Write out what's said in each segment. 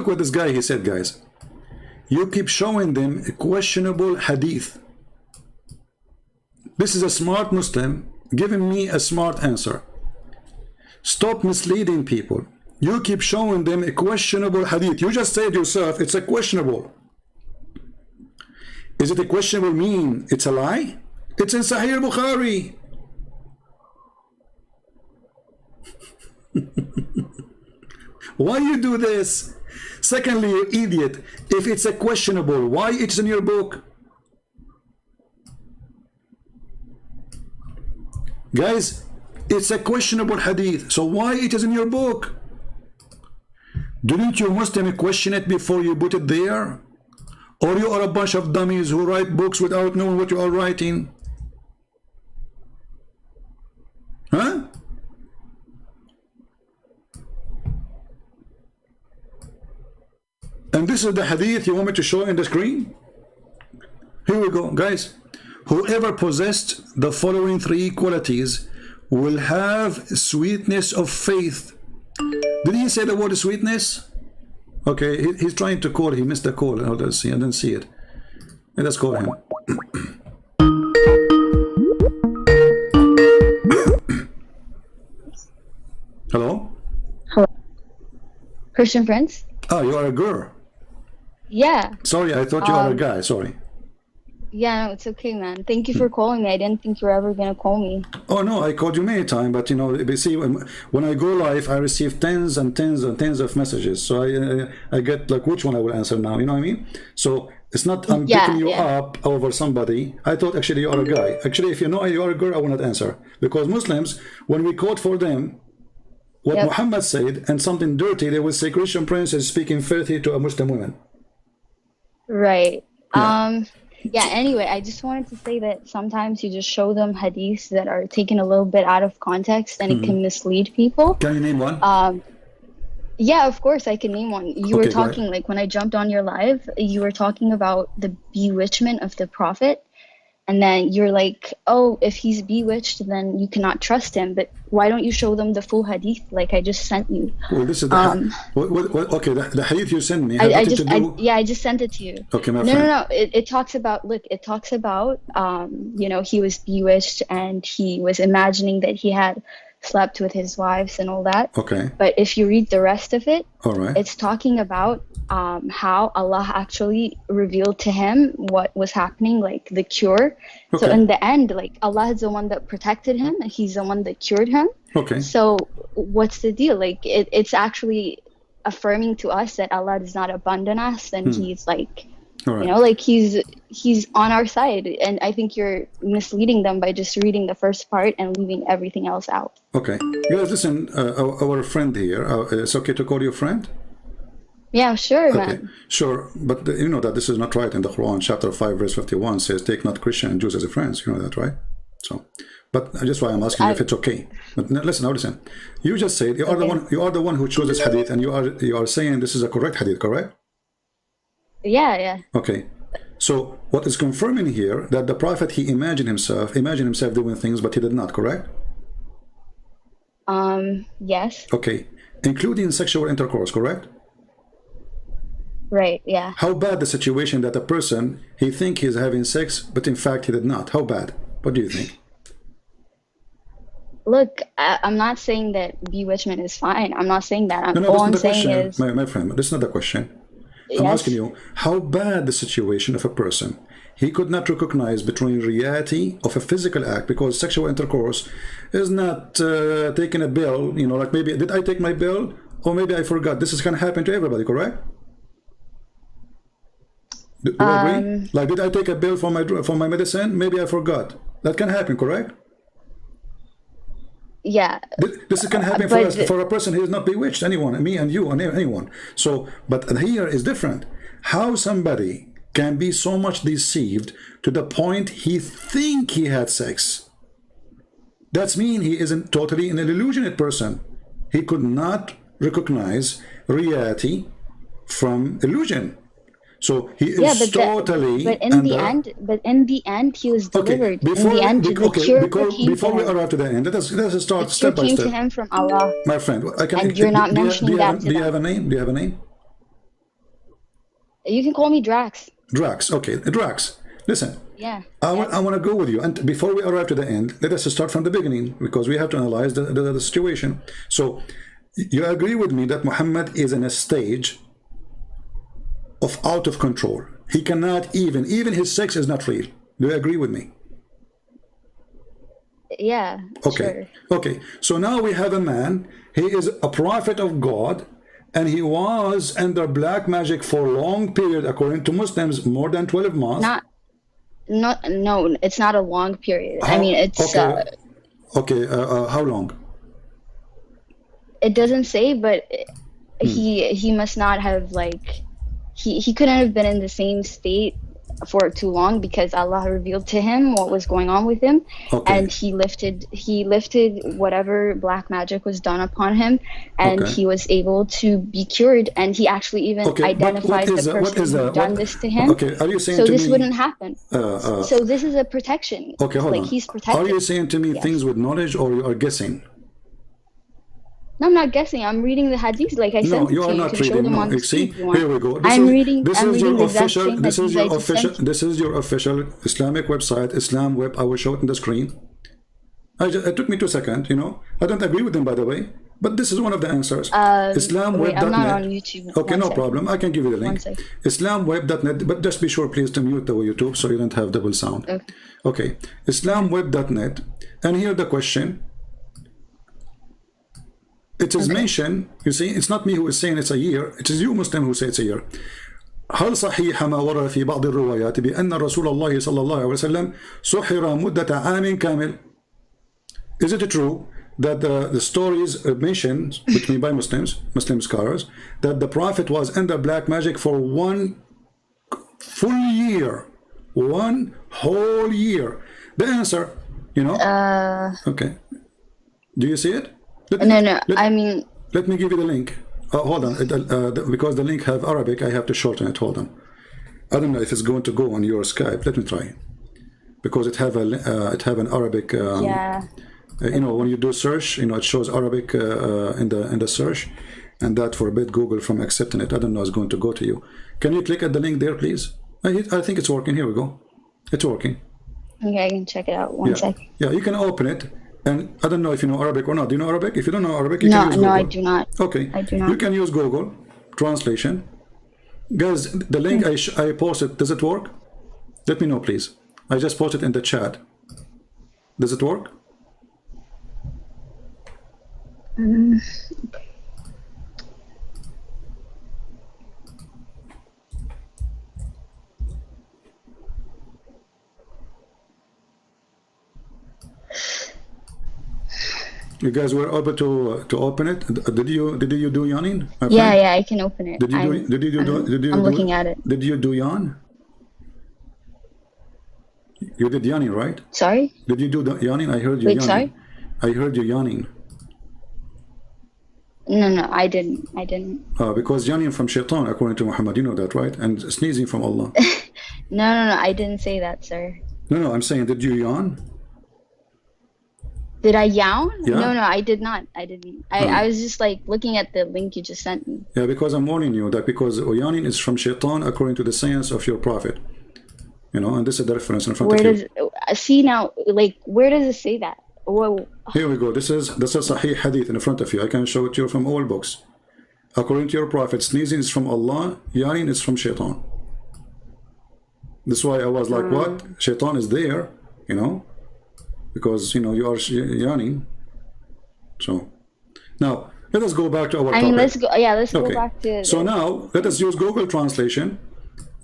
look what this guy, he said, guys. You keep showing them a questionable hadith. This is a smart Muslim giving me a smart answer. Stop misleading people. You keep showing them a questionable hadith. You just said yourself, it's a questionable. Is it a questionable mean it's a lie? It's in Sahih Bukhari. Why you do this? Secondly, you idiot, if it's a questionable, why it's in your book? Guys, it's a questionable hadith, so why it is in your book? Didn't you Muslim question it before you put it there? Or you are a bunch of dummies who write books without knowing what you are writing? Huh? And this is the hadith you want me to show in the screen? Here we go, guys. Whoever possessed the following three qualities will have sweetness of faith. Did he say the word sweetness? Okay, he's trying to call. He missed the call. Oh, let's see. I didn't see it. Let's call him. Hello? Hello. Christian friends? Oh, you are a girl. Yeah. Sorry, I thought you are a guy. Sorry. Yeah, no, it's okay, man. Thank you for calling me. I didn't think you were ever going to call me. Oh, no, I called you many times, but, you know, see, when I go live, I receive tens and tens and tens of messages. So I get, like, which one I will answer now, you know what I mean? So it's not I'm picking you up over somebody. I thought, actually, you are a guy. Actually, if you know you are a girl, I will not answer. Because Muslims, when we quote for them what Muhammad said and something dirty, they will say Christian Prince is speaking filthy to a Muslim woman. Right. Yeah, anyway, I just wanted to say that sometimes you just show them hadiths that are taken a little bit out of context and it can mislead people. Can you name one? Yeah, of course I can name one. You were talking, like when I jumped on your live, you were talking about the bewitchment of the Prophet. And then you're like, oh, if he's bewitched, then you cannot trust him. But why don't you show them the full hadith like I just sent you? Well, this is the okay, the hadith you sent me. I just sent it to you. Okay, my friend. No. It talks about, look, it talks about, you know, he was bewitched and he was imagining that he had slept with his wives and all that. Okay. But if you read the rest of it, all right, it's talking about how Allah actually revealed to him what was happening, like the cure. Okay. So in the end, like Allah is the one that protected him and he's the one that cured him. Okay. So what's the deal? Like it's actually affirming to us that Allah does not abandon us and he's like, you know, like he's on our side. And I think you're misleading them by just reading the first part and leaving everything else out. Okay. Guys, listen, our friend here, it's okay to call you friend? Yeah, sure, okay, man. Sure, but you know that this is not right in the Quran. Chapter 5, verse 51 says, take not Christian and Jews as friends. You know that, right? So, but just why I'm asking you if it's okay. But listen, now listen. You just said you are the one who chose this hadith, and you are saying this is a correct hadith, correct? Yeah. Okay. So what is confirming here that the Prophet, he imagined himself doing things, but he did not, correct? Yes. Okay. Including sexual intercourse, correct? Right, yeah. How bad the situation that a person, he think he's having sex, but in fact he did not? How bad? What do you think? Look, I'm not saying that bewitchment is fine. I'm not saying that. No, all I'm that's not the saying question, is... my friend, that's not the question. Yes. I'm asking you, how bad the situation of a person, he could not recognize between reality of a physical act, because sexual intercourse is not taking a bill, you know, like maybe, did I take my bill? Or maybe I forgot. This is going to happen to everybody, correct? Do you agree? Like, did I take a bill for my medicine? Maybe I forgot. That can happen, correct? Yeah. This can happen for a person who is not bewitched. Anyone, me and you, and anyone. So, but here is different. How somebody can be so much deceived to the point he think he had sex. That's mean he isn't totally an illusionate person. He could not recognize reality from illusion. So he is totally. But in the end, he was delivered. Before we arrive to the end, let us start step by step. Came to him from Allah. My friend, and you're not mentioning that. Do you have a name? Do you have a name? You can call me Drax. Drax, okay, Drax. Listen, Yeah. I want to go with you. And before we arrive to the end, let us start from the beginning, because we have to analyze the situation. So, you agree with me that Muhammad is in a stage of out of control. He cannot even his sex is not real. Do you agree with me? Yeah. Okay. Sure. Okay. So now we have a man. He is a prophet of God, and he was under black magic for a long period, according to Muslims, more than 12 months. No, it's not a long period. I mean, it's okay. How long? It doesn't say, but he must not have, like, he couldn't have been in the same state for too long, because Allah revealed to him what was going on with him, and he lifted whatever black magic was done upon him, and he was able to be cured, and he actually even identified the person who done this to him. Okay, are you saying so to this me, wouldn't happen? So this is a protection. Okay, hold on. He's protected. Are you saying to me things with knowledge, or you are guessing? No, I'm not guessing. I'm reading the Hadiths, like I said. No, you are not reading. No, you see, here we go. I'm reading This is your official Hadiths Islamic website, Islam Web. I will show it on the screen. It took me 2 seconds. You know, I don't agree with them, by the way, but this is one of the answers. IslamWeb.net. I'm not on YouTube. Okay, no problem. I can give you the link. IslamWeb.net, but just be sure, please, to mute the YouTube so you don't have double sound. Okay. IslamWeb.net, and here the question. It is mentioned, you see, it's not me who is saying it's a year, it is you Muslim who say it's a year. هل صحيح ما ورد في بعض الروايات بأن رسول الله صلى الله عليه وسلم سحر مدة عام كامل? Is it true that the stories mentioned, which mean by Muslim scholars, that the Prophet was under black magic for 1 full year, 1 whole year? The answer, you know. Okay. Do you see it? Let me give you the link. Hold on, because the link have Arabic, I have to shorten it. Hold on. I don't know if it's going to go on your Skype. Let me try, because it have an Arabic. You know, when you do search, you know, it shows Arabic in the search, and that forbid Google from accepting it. I don't know it's going to go to you. Can you click at the link there, please? I think it's working. Here we go. It's working. Okay, I can check it out. One sec. Yeah, you can open it. And I don't know if you know Arabic or not. Do you know Arabic? If you don't know Arabic, you can use Google. No, I do not. Okay. I do not. You can use Google translation. Guys, the link I posted, does it work? Let me know, please. I just posted in the chat. Does it work? You guys were able to open it. Did you do yawning? Yeah, I can open it. I'm looking at it. Did you do yawn? You did yawning, right? Sorry? Did you do the yawning? I heard you yawning. Sorry? I heard you yawning. No, I didn't. Because yawning from shaitan, according to Muhammad, you know that, right? And sneezing from Allah. No, I didn't say that, sir. No, I'm saying, did you yawn? Did I yawn? Yeah. No, I did not. I didn't. I was just like looking at the link you just sent me. Yeah, because I'm warning you that because yawning is from shaitan according to the science of your prophet. You know, and this is the reference in front of you. See now, like, where does it say that? Whoa. Here we go. This is Sahih Hadith in front of you. I can show it to you from all books. According to your prophet, sneezing is from Allah, yawning is from shaitan. That's why I was like, what? Shaitan is there, you know? Because, you know, you are yawning. So, now, let us go back to our topic. Let's go back to... So now, let us use Google Translation.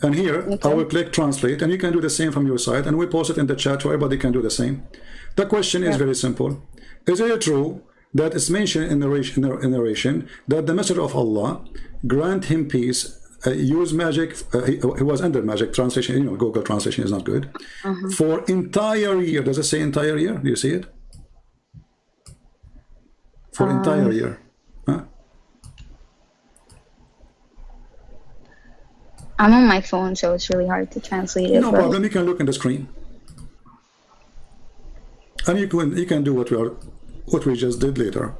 And here, I will click Translate. And you can do the same from your side. And we'll post it in the chat so everybody can do the same. The question is very simple. Is it true that it's mentioned in narration that the Messenger of Allah grant him peace, use magic, he was under magic translation, you know, Google translation is not good, for entire year. Does it say entire year? Do you see it? For entire year. Huh? I'm on my phone, so it's really hard to translate it. No problem, you can look in the screen. And you can do what we just did later.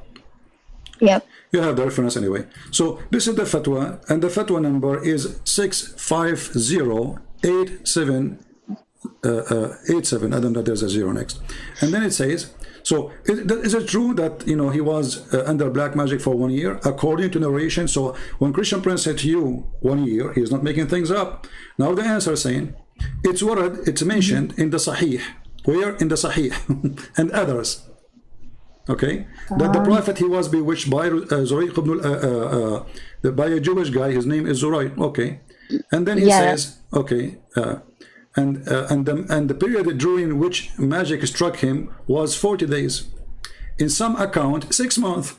Yep. You have the reference anyway. So this is the fatwa, and the fatwa number is 6508787. I don't know, there's a zero next. And then it says, so is it true that, you know, he was under black magic for 1 year, according to narration? So when Christian Prince said to you 1 year, he's not making things up. Now the answer is saying, it's warad, it's mentioned in the Sahih. Where? In the Sahih and others. Okay, that the prophet, he was bewitched by Zurayq ibn by a Jewish guy. His name is Zurayq. Okay, and then he says, okay, and the period during which magic struck him was 40 days. In some account, 6 months.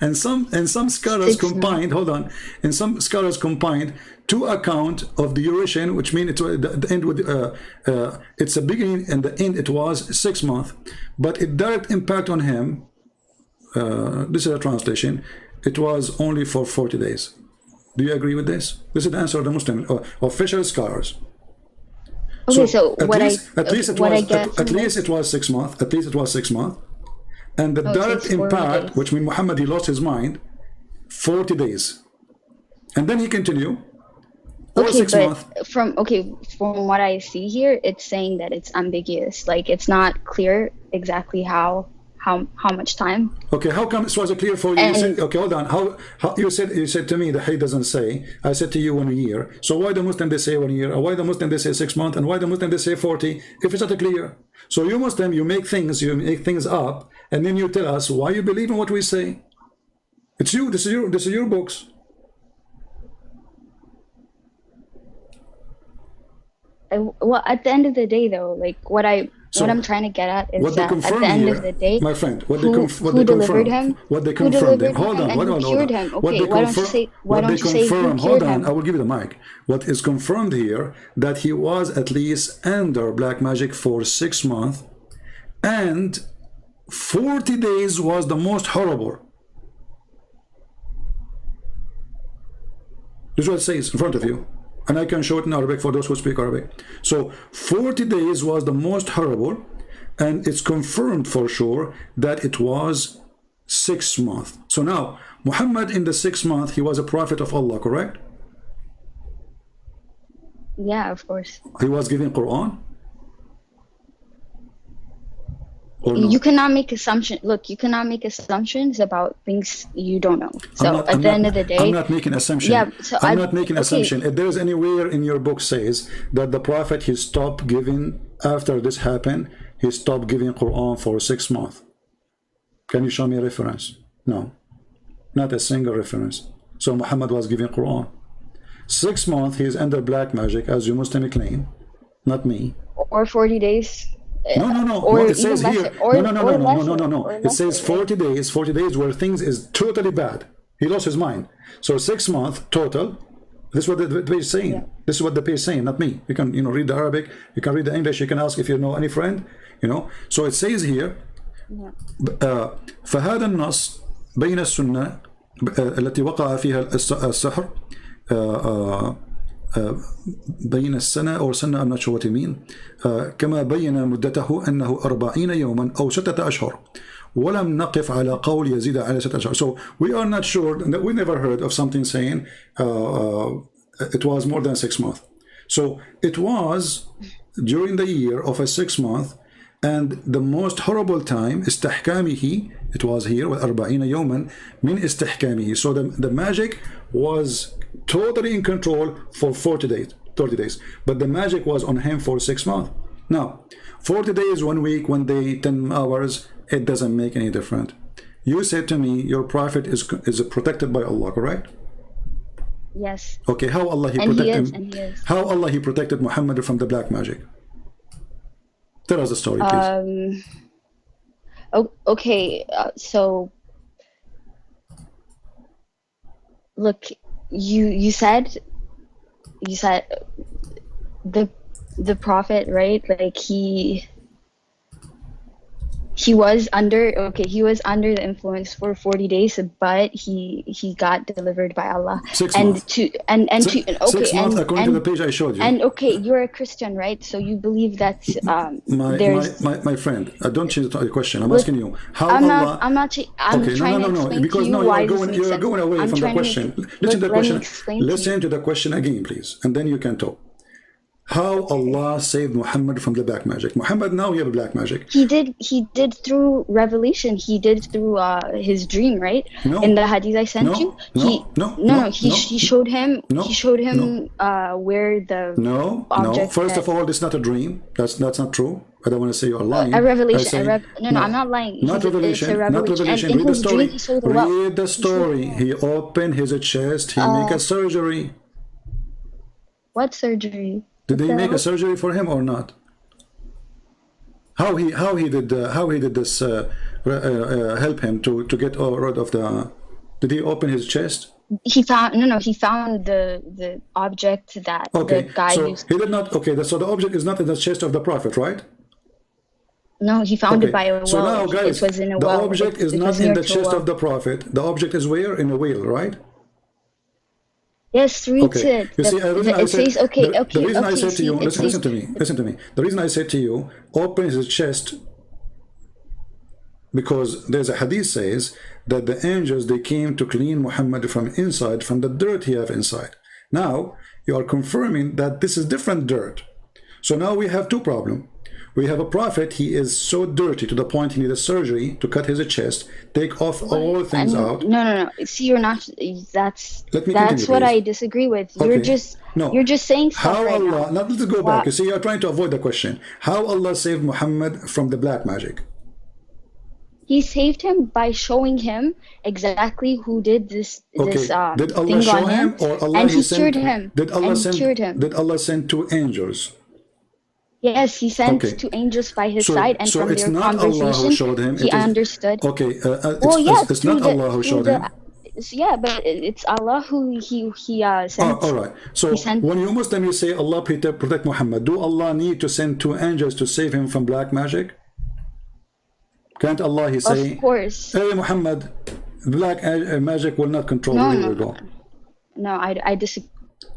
and some scholars combined, hold on, and some scholars combined two account of the duration, which means the end with it's a beginning and the end, it was 6 months, but it direct impact on him, this is a translation, it was only for 40 days. Do you agree with this? This is the answer of the Muslim official scholars. Okay, so at least it was 6 months. At least it was 6 months. And the direct impact, days. Which means Muhammad, he lost his mind, 40 days. And then he continued. Okay, but from what I see here, it's saying that it's ambiguous. Like, it's not clear exactly how much time. Okay, how come this wasn't clear for you? You said, okay, hold on. How you said to me that he doesn't say. I said to you 1 year. So why the Muslim they say 1 year? Or why the Muslim they say 6 months? And why the Muslim they say 40? If it's not clear. So you Muslim, you make things up, and then you tell us why you believe in what we say. It's you. This is your books. Well, at the end of the day, though, like what I'm trying to get at is that at the end of the day, my friend, who delivered him? What they confirmed. Hold on. Okay, why don't you say who Hold on, him? I will give you the mic. What is confirmed here, that he was at least under black magic for 6 months, and 40 days was the most horrible. This is what it says in front of you. And I can show it in Arabic for those who speak Arabic. So 40 days was the most horrible, and it's confirmed for sure that it was 6 months. So now, Muhammad in the 6 months, he was a prophet of Allah, correct? Yeah, of course. He was giving Quran? No? You cannot make assumptions. Look, you cannot make assumptions about things you don't know. So at the end of the day, I'm not making assumption. Yeah, so I'm not making assumption. If there's anywhere in your book says that the prophet, he stopped giving after this happened, he stopped giving Quran for 6 months. Can you show me a reference? No, not a single reference. So Muhammad was giving Quran. 6 months he is under black magic, as you Muslim claim, not me. Or 40 days. No. What it says here. No. It says 40 days. 40 days where things is totally bad. He lost his mind. So 6 months total. This is what the page is saying. Yeah. This is what the page is saying, not me. You can, read the Arabic. You can read the English. You can ask if you know any friend. So it says here. فهذا النص بين السنة التي وقع فيها السحر بين السنة أو سنة I'm not sure what you mean كما بين مدته أنه 40 يوما أو 6 أشهر ولم نقف على قول يزيد على 6 أشهر. So we are not sure, we never heard of something saying it was more than 6 months. So it was during the year of a 6 month, and the most horrible time استحكامه, it was here 40 يوما من استحكامه. So the magic was totally in control for 30 days, but the magic was on him for 6 months. Now 40 days, 1 week, 1 day, 10 hours, it doesn't make any difference. You said to me your prophet is protected by Allah, correct? Yes. Okay, how Allah he protected him? How Allah he protected Muhammad from the black magic? Tell us the story, please. Okay, so look, you said the prophet, right? Like He was under the influence for 40 days, but he got delivered by Allah. 6 and months. to and and to okay 6 months and according to the page I showed you. and okay, you're a Christian, right? So you believe that my friend, don't change the question. I'm asking you how I'm Allah. I'm Okay, trying to explain because to you no, why you're going away I'm from the trying to question. make- Listen to the let me question. explain to Listen to the question again, please, and then you can talk. How Allah saved Muhammad from the black magic? Muhammad now you have black magic. He did through revelation. He did through his dream, right? No. In the hadith I sent you. He showed him where the object First of all, it's not a dream. That's not true. I don't want to say you're lying. A revelation. I'm not lying. Not revelation. Not revelation. And Read the story. Dream, Read the story. He opened his chest. He make a surgery. What surgery? Did they make a surgery for him or not? How he did this help him to get rid of the? Did he open his chest? He found He found the object that the guy used. He did not. Okay, so the object is not in the chest of the prophet, right? No, he found it by a well. So now, guys, it was in a the well. object is not in the chest of the prophet. The object is where? In a wheel, right? Yes, read it. You see, It says, okay. The reason I said to you, it listen to me. The reason I said to you, open his chest, because there's a hadith says that the angels, they came to clean Muhammad from inside, from the dirt he have inside. Now, you are confirming that this is different dirt. So now we have two problems. We have a prophet, he is so dirty to the point he needs a surgery to cut his chest, take off all things out. No. See, you're not. That's Let me that's continue, what please. I disagree with. Okay. You're just saying stuff how right Allah, now. let's go back. You see, you're trying to avoid the question. How Allah saved Muhammad from the black magic? He saved him by showing him exactly who did this Did Allah thing show on him, or Allah and he sent, cured him. Did Allah send, cured him. Did Allah send two angels? Yes, he sent two angels by his side, and from their conversation, showed him. He understood. Okay, it's not Allah who showed him. Yeah, but it's Allah who he sent. All right. So when you Muslim, you say Allah protect Muhammad. Do Allah need to send two angels to save him from black magic? Can't Allah he say? Of course. Hey Muhammad, black magic will not control you. No, I disagree.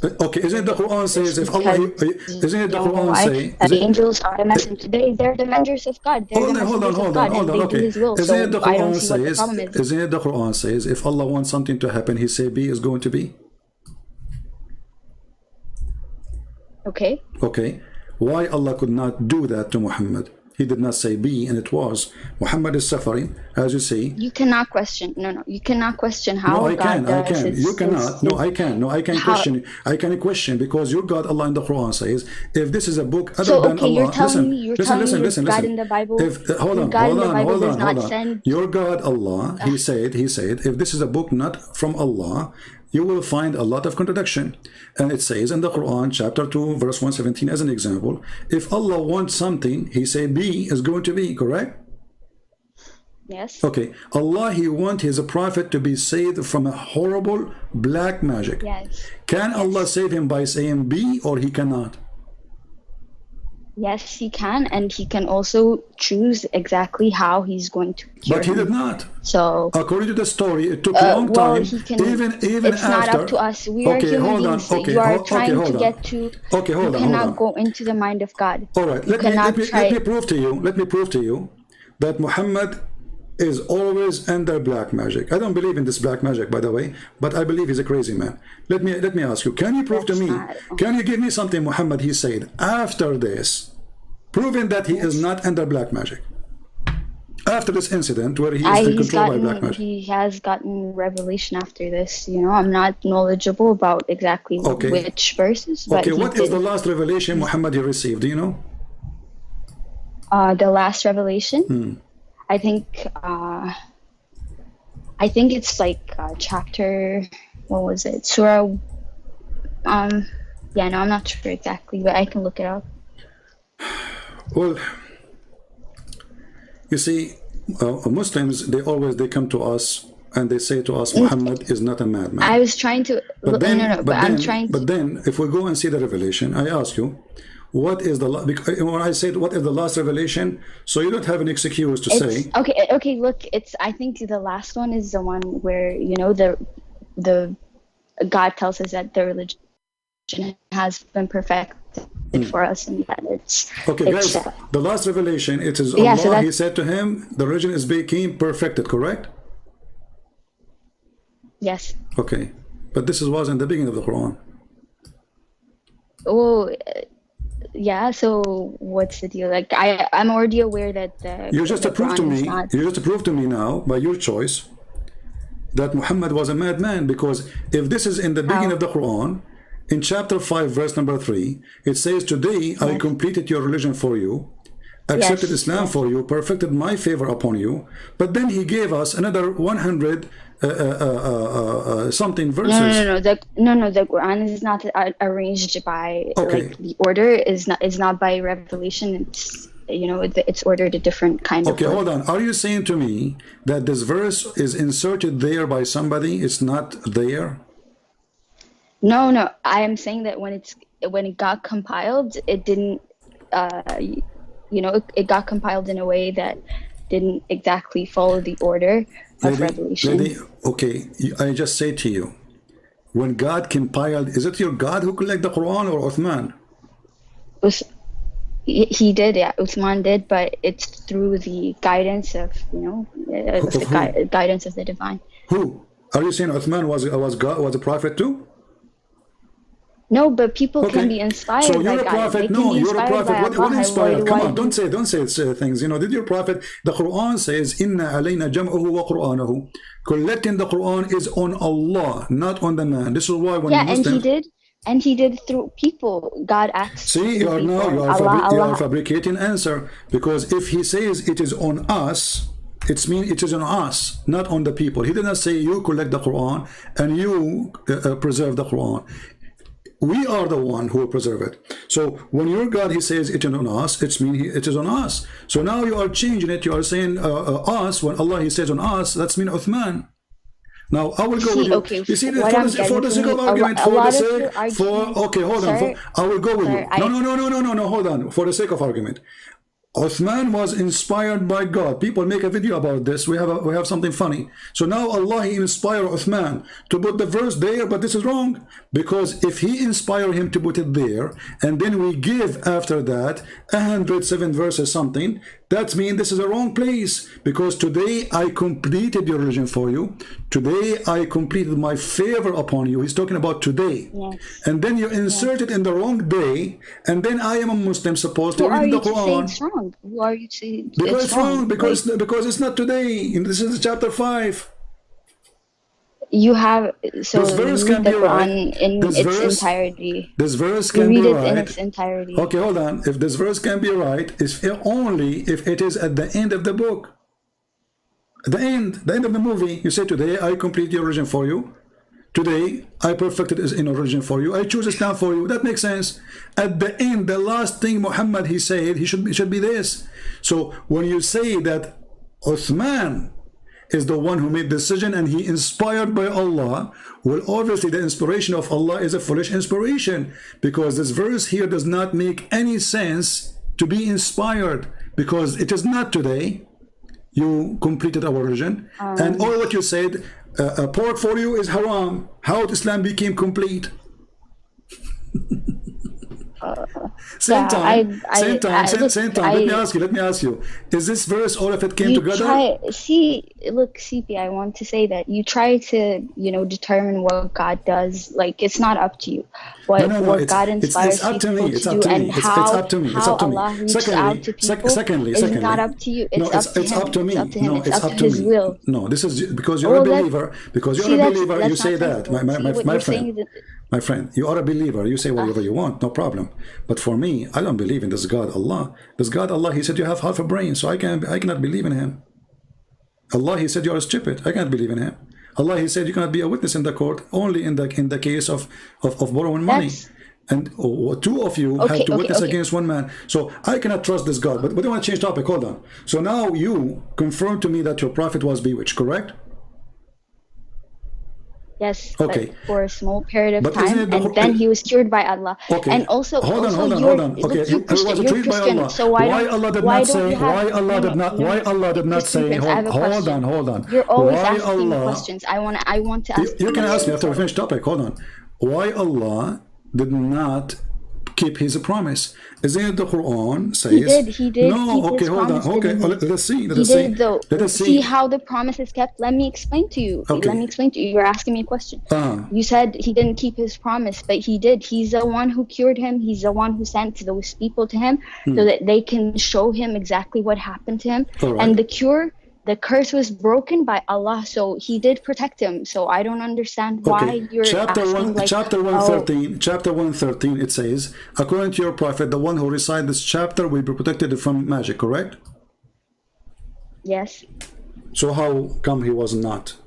Okay, isn't the Quran says if Allah, isn't it the Quran say? The angels are the messengers. They're the messengers of God. They're hold on. Okay, isn't it the Quran says? Isn't it the Quran says if Allah wants something to happen, He say be is going to be. Okay. Okay, why Allah could not do that to Muhammad? He did not say be, and it was. Muhammad is suffering, as you see. You cannot question. No. You cannot question how no, I God can. I can. You cannot. No, I can. No, I can question. I can question because your God, Allah in the Quran says, if this is a book other than Allah. You're telling me God in the Bible. Hold on. Your God, Allah, He said, if this is a book not from Allah, you will find a lot of contradiction. And it says in the Quran, chapter 2, verse 117, as an example, if Allah wants something, He say be is going to be, correct? Yes. Okay. Allah, He wants His prophet to be saved from a horrible black magic. Yes. Can Allah save him by saying be, or He cannot? Yes, He can, and He can also choose exactly how He's going to cure But He him. did not. So, according to the story, it took a long time. Even it's after. not up to us. We are human beings. You are trying to get to. Okay, hold on. You cannot go into the mind of God. All right. Let me prove to you. Let me prove to you that Muhammad is always under black magic. I don't believe in this black magic, by the way, but I believe he's a crazy man. Let me ask you, can you prove to me, can you give me something Muhammad he said after this, proving that he is not under black magic? After this incident where he is controlled by black magic. He has gotten revelation after this. You know, I'm not knowledgeable about exactly which verses. But what is the last revelation Muhammad he received? Do you know? The last revelation? I think it's like chapter, what was it? Surah, yeah, no, I'm not sure exactly, but I can look it up. Well, you see, Muslims, they come to us and they say to us, Muhammad is not a madman. I was trying to, but then, if we go and see the revelation, I ask you, what is the when I said what is the last revelation, so you don't have an excuse to say. Okay, look, I think the last one is the one where, you know, the God tells us that the religion has been perfected for us, and that it's okay, guys, the last revelation, it is Allah. Yeah, so he said to him, the religion is became perfected, correct? Yes. Okay, but this was in the beginning of the Quran. Oh, yeah. So what's the deal? Like, I'm already aware that You just proved to me. Not... You just proved to me now by your choice that Muhammad was a madman, because if this is in the beginning of the Quran, in chapter 5, verse number 3, it says, "Today I completed your religion for you, accepted Islam for you, perfected my favor upon you." But then he gave us another 100 something verses. No. The Quran is not arranged by like the order is not by revelation. It's, you know, it's ordered a different kind of. Okay, hold on. Are you saying to me that this verse is inserted there by somebody? It's not there. No. I am saying that when it got compiled, it didn't. You know, it got compiled in a way that didn't exactly follow the order of revelation. Okay, I just say to you, when God compiled, is it your God who collected the Quran or Uthman? He did, yeah. Uthman did, but it's through the guidance of, you know, guidance of the divine. Who? Are you saying Uthman was a prophet too? No, but people can be inspired. So you're by a prophet. No, you're a prophet. What inspired? Come on, don't say things. You know, did your prophet? The Quran says, "Inna alayna jam'uhu wa Qur'anahu." Collecting the Quran is on Allah, not on the man. This is why when Muslims, and he did through people. God asked. See, you are fabricating answer, because if he says it is on us, it means it is on us, not on the people. He did not say you collect the Quran and you preserve the Quran. We are the one who will preserve it. So when your God, he says it is on us, it means it is on us. So now you are changing it. You are saying us. When Allah, he says on us, that's mean Uthman. Now I will go with you. Okay, you see, for the sake of argument, okay, hold on. I will go with you. No, hold on. For the sake of argument, Uthman was inspired by God. People make a video about this. We have something funny. So now Allah, he inspired Uthman to put the verse there, but this is wrong, because if he inspired him to put it there, and then we give after that 107 verses something, that means this is a wrong place, because today I completed your religion for you. Today I completed my favor upon you. He's talking about today. Yes. And then you insert it in the wrong day, and then I am a Muslim supposed to read the Quran. It's wrong? Who are you saying because it's wrong? Because it's not today. This is chapter 5. You have this verse can be right in its entirety. This verse can be right in its entirety. Okay, hold on. If this verse can be right, it's only if it is at the end of the book. At the end of the movie, you say, "Today I complete your religion for you. Today I perfected in religion for you. I choose Islam for you." That makes sense. At the end, the last thing Muhammad, he said, he should be this. So when you say that Uthman is the one who made the decision and he inspired by Allah, well, obviously the inspiration of Allah is a foolish inspiration, because this verse here does not make any sense to be inspired, because it is not today you completed our religion, and all what you said, pork for you is haram. How Islam became complete? Same time. Let me ask you. Is this verse, all of it came together? Look, CP, I want to say that you try to, you know, determine what God does. Like, it's not up to you. What God inspires people to do, and how Allah reaches out to people is not up to you. It's up to Him. It's up to His will. No, this is because you're a believer. Because you're a believer, you say that, my friend. My friend, you are a believer. You say whatever you want, no problem. But for me, I don't believe in this God, Allah. This God, Allah, he said you have half a brain, so I cannot believe in him. Allah, he said you are stupid. I cannot believe in him. Allah, he said you cannot be a witness in the court, only in the case of borrowing money. And two of you have to witness against one man. So I cannot trust this God. But I want to change topic. Hold on. So now you confirm to me that your prophet was bewitched, correct? Yes, Okay. but for a small period of But isn't time, it the and then he was cured by Allah. okay? And also, Hold on, hold on, you're hold on. Okay, look, he was You're treated by Christian. Allah. So Why Allah did not say? Why Allah did not? Why Allah did not Christian say? Prince, I have a Hold question. on, hold on. You're always Why asking Allah? questions. I want to ask You can ask me questions. after we finish topic. Hold on. Why Allah did not keep his promise? Isn't it the Quran says? He did No, keep okay, his hold on. promise, Okay, didn't he? let us see. Let He us see. did though. Let us See see. how the promise is kept? Let me explain to you. Okay. Let me explain to you. You're asking me a question. Uh-huh. You said he didn't keep his promise, but he did. He's the one who cured him. He's the one who sent those people to him so that they can show him exactly what happened to him. All right. And the curse was broken by Allah, so he did protect him. So I don't understand why you're asking like, chapter 113, chapter 113, it says, according to your prophet, the one who recites this chapter will be protected from magic, correct? Yes. So how come he was not?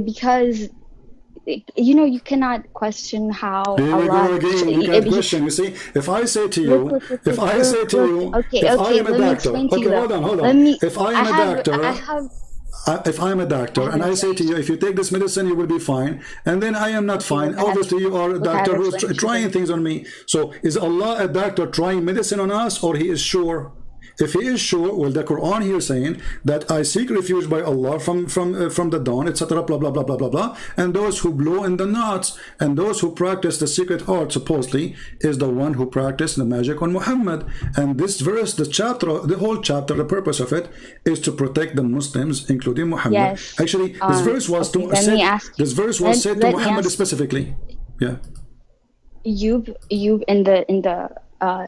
Because you cannot question how Here we Allah. go again. You can't question. You see, if I say to you, Look, if I say to you, okay, if I okay, am a let me doctor, explain to okay, you hold on, hold Let on. me, If I am a doctor, if I'm a doctor have and an I say to you, if you take this medicine, you will be fine, and then I am not fine, obviously you are a doctor who is trying things on me. So is Allah a doctor trying medicine on us, or he is sure? If he is sure, well, the Quran here saying that I seek refuge by Allah from the dawn, etc., blah blah blah blah blah blah, and those who blow in the knots and those who practice the secret art supposedly is the one who practiced the magic on Muhammad. And this verse, the whole chapter, the purpose of it is to protect the Muslims, including Muhammad. Yes. Actually, this verse was said to Muhammad specifically. Yeah. You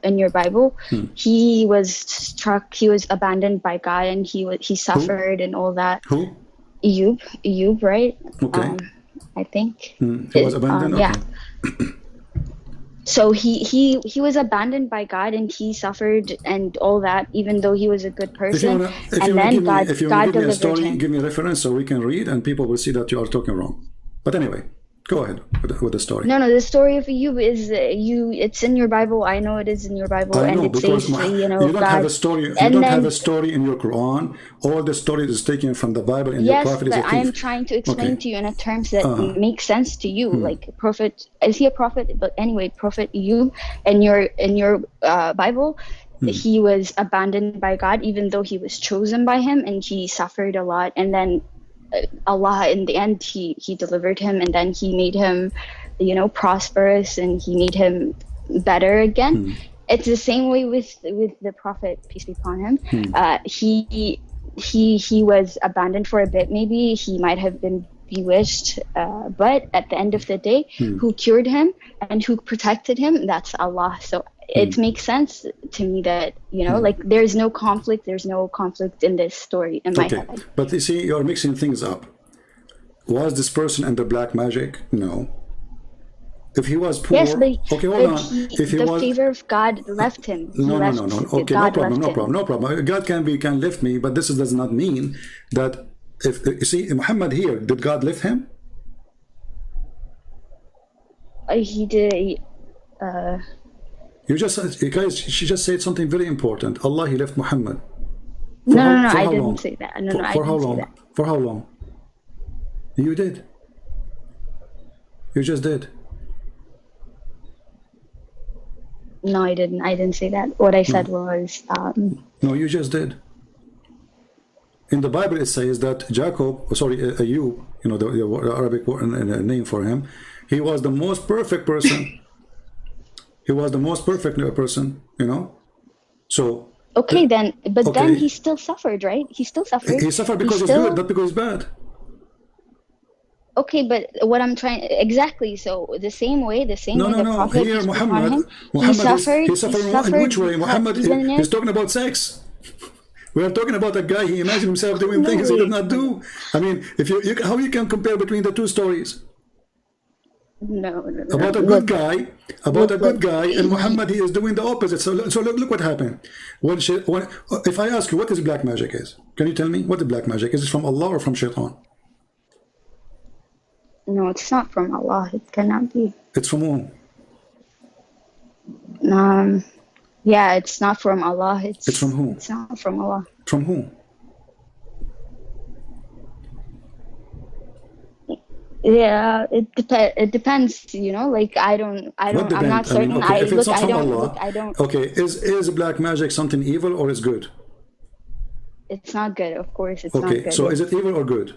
in your Bible, he was struck, he was abandoned by God, and he suffered and all that. Who? Ayub, right? Okay. I think. He was abandoned. Yeah. Okay. So he was abandoned by God, and he suffered and all that, even though he was a good person. If you want to give me a story, give me a reference so we can read and people will see that you are talking wrong. But anyway, go ahead with the story. No, the story of Ayub is it's in your Bible. I know it is in your Bible. I know, and it because says, you don't have a story. You don't have a story in your Quran. All the story is taken from the Bible, and your prophet is a thief. Yes, but I am trying to explain to you in a terms that make sense to you. Like prophet, is he a prophet? But anyway, Prophet Ayub, in your Bible, he was abandoned by God, even though he was chosen by him, and he suffered a lot. And then Allah, in the end, he delivered him, and then he made him, prosperous, and he made him better again. It's the same way with the Prophet, peace be upon him. He was abandoned for a bit. Maybe he might have been bewitched, but at the end of the day, who cured him and who protected him, that's Allah. So it makes sense to me that like there's no conflict in this story in my head. But you see, you're mixing things up. Was this person under black magic? No. If he was poor, yes, but, okay, hold on. If the favor of God left him. No. Okay, no problem. God can lift me, but this does not mean that. If you see Muhammad here, did God lift him? He did. You guys, she just said something very important. Allah, he left Muhammad. No, I didn't say that. No, for how long? For how long? You did. You just did. No, I didn't. I didn't say that. What I said was. No, you just did. In the Bible, it says that Ayub, the Arabic name for him, he was the most perfect person. He was the most perfect person, So. Okay, then he still suffered, right? He still suffered. He suffered because he's good, not because he's bad. Okay, but what I'm trying exactly. So the same way the Prophet, here Muhammad he suffered. He suffered in which way? Muhammad he's talking about sex. We are talking about a guy. He imagined himself doing things he did not do. I mean, if you how you can compare between the two stories? No. About a good guy, and Muhammad, he is doing the opposite. So look what happened. If I ask you what is black magic is, can you tell me what the black magic is? Is it from Allah or from Shaitan? No, it's not from Allah. It cannot be. It's from whom? Yeah, it's not from Allah. It's from whom? It's not from Allah. From whom? Yeah, it depends, like What I'm not depends? I mean, certain. okay, if it's not I from don't look, Allah, I don't, okay, is black magic something evil or is good? it's not good. Of course, it's not Okay, good. so is it evil or good?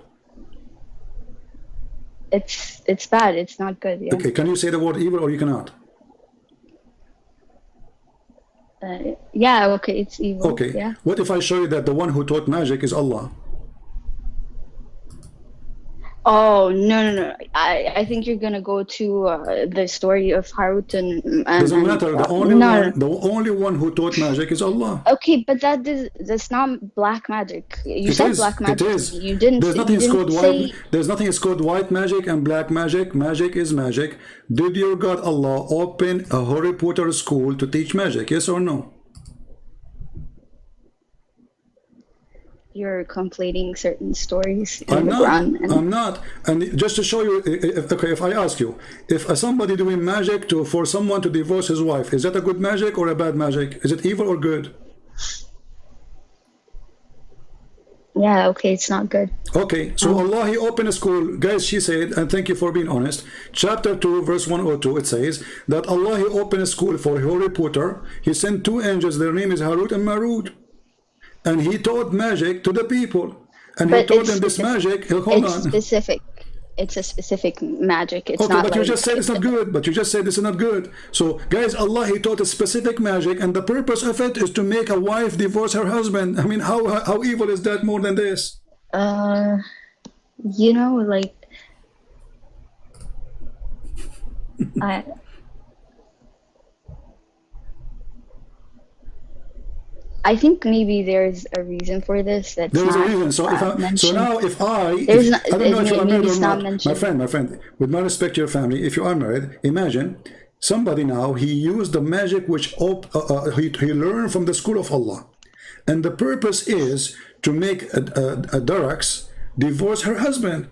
It's bad. It's not good. Yeah. Okay, can you say the word evil or you cannot? Yeah, okay, it's evil. Okay, Yeah. what if I show you that the one who taught magic is Allah? Oh, no, no, no. I think you're gonna go to the story of Harut Doesn't and matter. no, no. The only one who taught magic is Allah. Okay, but that's not black magic. You It said is. black It magic to me. is. You didn't say. There's nothing is called white magic and black magic. Magic is magic. Did your God Allah open a Harry Potter school to teach magic? Yes or no? You're conflating certain stories in I'm the not. Quran, and I'm not. And just to show you, okay, if I ask you, if somebody doing magic for someone to divorce his wife, is that a good magic or a bad magic? Is it evil or good? yeah, okay, it's not good. Okay, so Allah, He opened a school. Guys, she said, and thank you for being honest, chapter 2, verse 102, it says that Allah, He opened a school for Harry Potter. He sent two angels, their name is Harut and Marut. And he taught magic to the people. And he But taught it's them this specific. magic. Hold It's on. specific. It's a specific magic. It's Okay, not but you like just said it's not good. But you just said this is not good. So, guys, Allah, He taught a specific magic, and the purpose of it is to make a wife divorce her husband. I mean, how evil is that more than this? like I I think maybe there's a reason for this that's There is a not reason. So mentioned. now if I don't know if you are Maybe married or it's not not, mentioned. my friend, with my respect to your family, if you are married, imagine somebody now, he used the magic which he learned from the school of Allah. And the purpose is to make a Darax divorce her husband.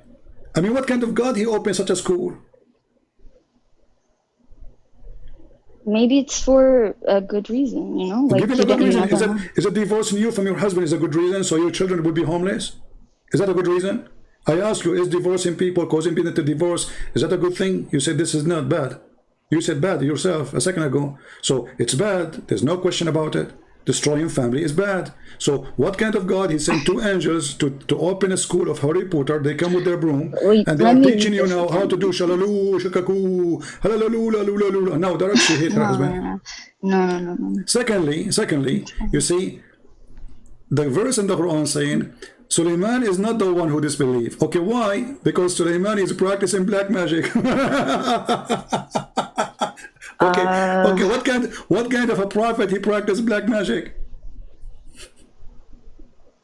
I mean, what kind of God he opened such a school? Maybe it's for a good reason, like Give me he a good didn't reason. have Is that divorcing you from your husband is a good reason so your children will be homeless? Is that a good reason? I ask you, is divorcing people, causing people to divorce, is that a good thing? You said this is not bad. You said bad yourself a second ago. So it's bad. There's no question about it. Destroying family is bad. So what kind of God? He sent two angels to open a school of Harry Potter. They come with their broom Wait, and they let are me teaching read you this now how to again. do shalalu, shakaku, halalaloo, lalula. Now that actually hate her husband. No. Secondly, you see the verse in the Quran saying Suleiman is not the one who disbelieved. Okay, why? Because Suleiman is practicing black magic. Okay, what kind of a prophet he practiced black magic?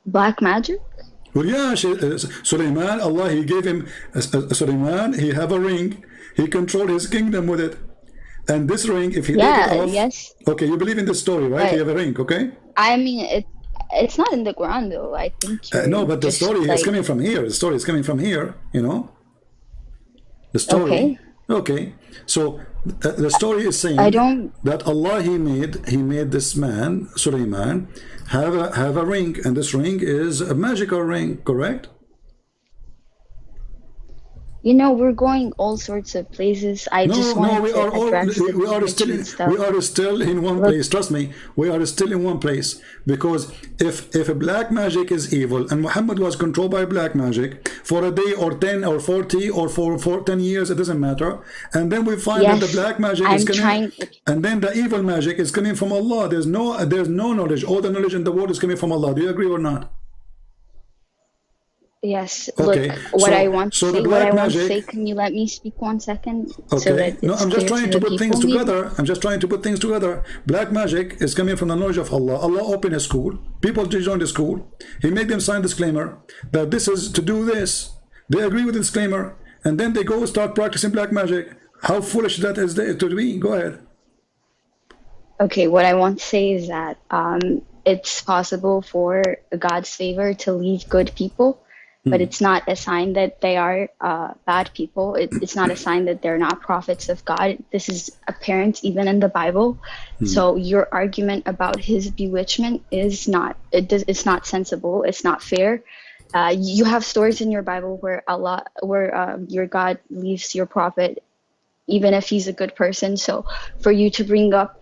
Black magic? Well, yeah, Suleiman, Allah, He gave him Suleiman. He have a ring. He controlled his kingdom with it. And this ring, if he take it off, yes. okay, you believe in the story, right? But, he have a ring, okay? I mean, it's not in the Quran though. I think no, but the story is coming from here. The story is coming from here. The story. Okay. So the story is saying that Allah He made this man Suleiman have a ring, and this ring is a magical ring, correct? We're going all sorts of places. We are still in one place. Trust me, we are still in one place. Because if black magic is evil, and Muhammad was controlled by black magic for a day or 10 or 40 or for 10 years, it doesn't matter. And then we find that the black magic is coming, and then the evil magic is coming from Allah. There's no knowledge. All the knowledge in the world is coming from Allah. Do you agree or not? Yes. Okay. Look, what I want to say, can you let me speak 1 second? Okay. No, I'm just trying to put things together. I'm just trying to put things together. Black magic is coming from the knowledge of Allah. Allah opened a school. People join the school. He made them sign disclaimer that this is to do this. They agree with the disclaimer, and then they go start practicing black magic. How foolish that is to be. Go ahead. Okay, what I want to say is that it's possible for God's favor to leave good people. But it's not a sign that they are bad people. It's not a sign that they're not prophets of God. This is apparent even in the Bible. So your argument about his bewitchment is not. It's not sensible. It's not fair. You have stories in your Bible where your God leaves your prophet, even if he's a good person. So for you to bring up,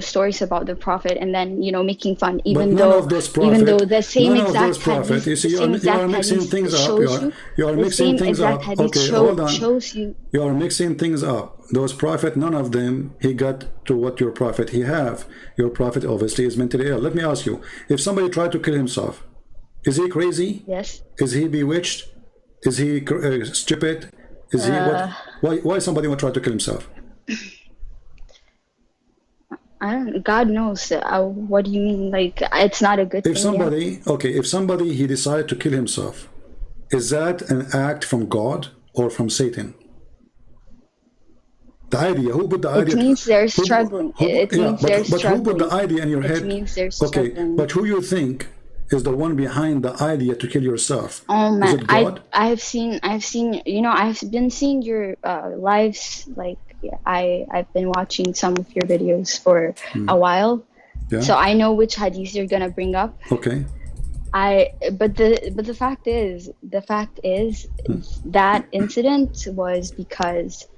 stories about the prophet and then, making fun, But none of those prophet, the same none of exact those prophet. You hadith, the see, same you are exact mixing hadith things up. shows you, You are the mixing same things exact up. hadith Okay, hold on. shows you. You are mixing things up. Those prophet, none of them he got to what your prophet he have. Your prophet obviously is mentally ill. Let me ask you: if somebody tried to kill himself, is he crazy? Yes. Is he bewitched? Is he stupid? Is he what? Why somebody would try to kill himself? I don't. God knows. What do you mean? Like, it's not a good If thing. somebody, okay, if somebody he decided to kill himself, is that an act from God or from Satan? The idea, who put the idea? It means they're struggling. It means they're but struggling. who put the idea in your head? It means they're Okay, struggling. but who you think is the one behind the idea to kill yourself? Oh Is man, it God? I've seen, I've been seeing your lives. Like, I've been watching some of your videos for a while, Yeah. so I know which hadith you're gonna bring up. Okay. But the fact is, that incident was because,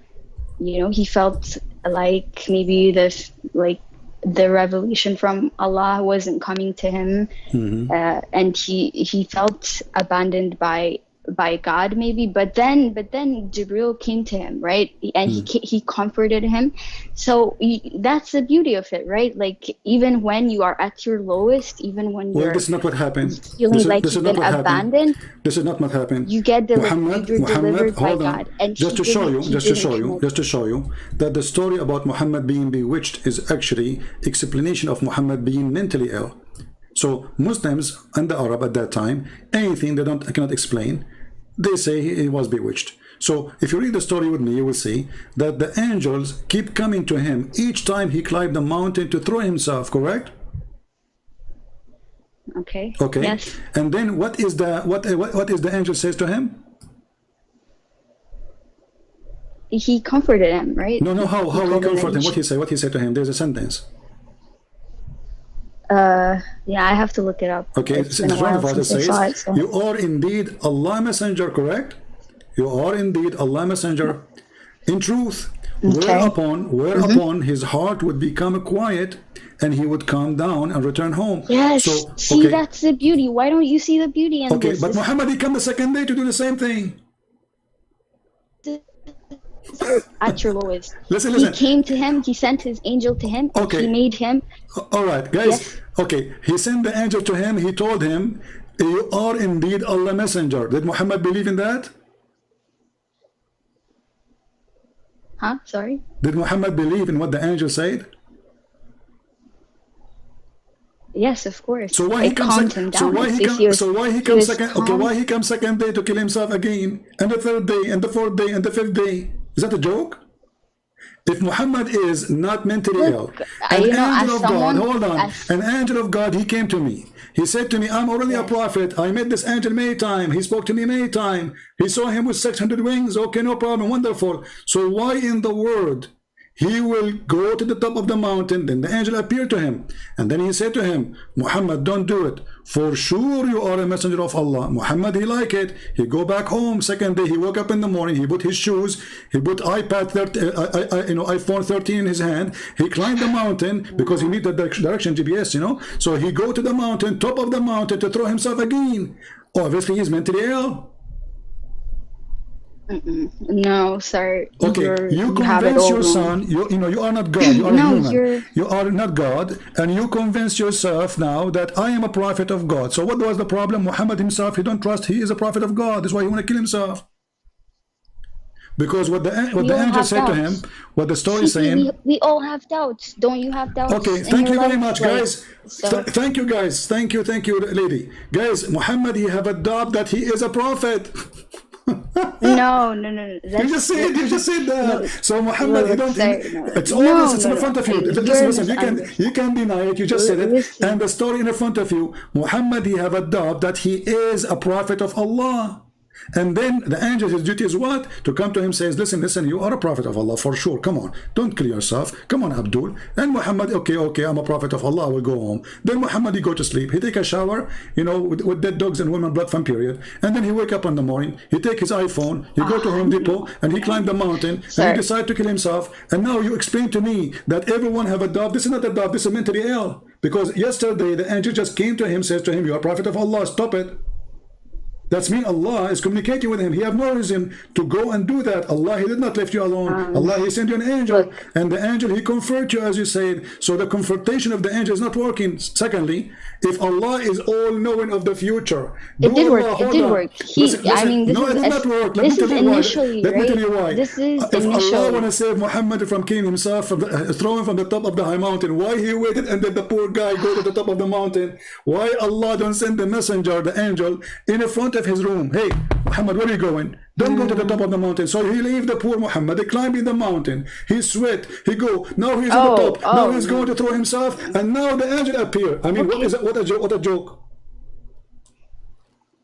he felt like maybe the revelation from Allah wasn't coming to him, and he felt abandoned by God maybe. But then Jibril came to him, right? And he comforted him. So that's the beauty of it, right? Like, even when you are at your lowest, even when Well, you're this is not what happened. feeling like you've been abandoned, this is not what happened. you get delivered by God. And just to show you that the story about Muhammad being bewitched is actually explanation of Muhammad being mentally ill. So Muslims and the Arab at that time, anything they cannot explain, they say he was bewitched. So if you read the story with me, you will see that the angels keep coming to him each time he climbed the mountain to throw himself, correct? Okay. Okay. Yes. And then what is the angel says to him? He comforted him, right? No, how he comforted him? What he said to him? There's a sentence. Yeah, I have to look it up. Okay, it's been a while since I saw it, so. You are indeed Allah Messenger, correct? You are indeed Allah Messenger in truth. Okay. Whereupon his heart would become quiet and he would calm down and return home. Yes, so, see, that's the beauty. Why don't you see the beauty in this? Okay, but Muhammad, he came the second day to do the same thing. At your lowest. Listen. He came to him, he sent his angel to him, okay. He made him. All right, guys. Yes. Okay, he sent the angel to him, he told him, you are indeed Allah Messenger. Did Muhammad believe in that? Huh? Sorry? Did Muhammad believe in what the angel said? Yes, of course. So why he comes second? Why he comes second day to kill himself again, and the third day, and the fourth day, and the fifth day? Is that a joke? If Muhammad is not mentally ill, an angel of God, hold on, an angel of God, he came to me. He said to me, I'm already a prophet. I met this angel many times. He spoke to me many times. He saw him with 600 wings. Okay, no problem, wonderful. So why in the world he will go to the top of the mountain? Then the angel appeared to him, and then he said to him, Muhammad, don't do it. For sure you are a messenger of Allah. Muhammad, he liked it. He go back home. Second day, he woke up in the morning. He put his shoes. He put iPhone 13 in his hand. He climbed the mountain because he needed the direction GPS. So he go to the mountain, top of the mountain, to throw himself again. Obviously, he's mentally ill. No, sir. Okay, you convince your son. You are not God. You are human. You are not God, and you convince yourself now that I am a prophet of God. So what was the problem? Muhammad himself, he don't trust he is a prophet of God. That's why he want to kill himself. Because what the angel said to him, what the story is saying. We all have doubts. Don't you have doubts? Okay, thank you very much, guys. Thank you, guys. Thank you, lady. Guys, Muhammad, he have a doubt that he is a prophet. No. You just said that. No. So Muhammad, it's all this in front of you. Listen, you can deny it. You just said it. And the story in front of you, Muhammad, he have a doubt that he is a prophet of Allah. And then the angel, his duty is what? To come to him, says, listen, you are a prophet of Allah for sure. Come on, don't kill yourself. Come on, Abdul. And Muhammad, okay, I'm a prophet of Allah, I will go home. Then Muhammad, he go to sleep. He take a shower, you know, with dead dogs and women blood from period. And then he wake up in the morning. He take his iPhone. He go to Home Depot and he climb the mountain. And he decide to kill himself. And now you explain to me that everyone have a dove. This is not a dove. This is mentally ill. Because yesterday the angel just came to him, says to him, you are a prophet of Allah. Stop it. That's mean Allah is communicating with him. He have no reason to go and do that. Allah, he did not leave you alone. Allah, he sent you an angel. And the angel, he comfort you, as you said. So the confrontation of the angel is not working. Secondly, if Allah is all-knowing of the future. It did work. It did work. I mean, this is, it did not work. Let me tell you why. This is if Allah want to save Muhammad from killing himself, throw him from the top of the high mountain, why he waited and then the poor guy go to the top of the mountain? Why Allah don't send the messenger, the angel, in the front of his room? Hey, Muhammad, where are you going? Don't go to the top of the mountain. So he leave the poor Muhammad. They climb in the mountain. He sweat. He go. Now he's on the top. Now he's going to throw himself. And now the angel appear. I mean, what is it? What a joke.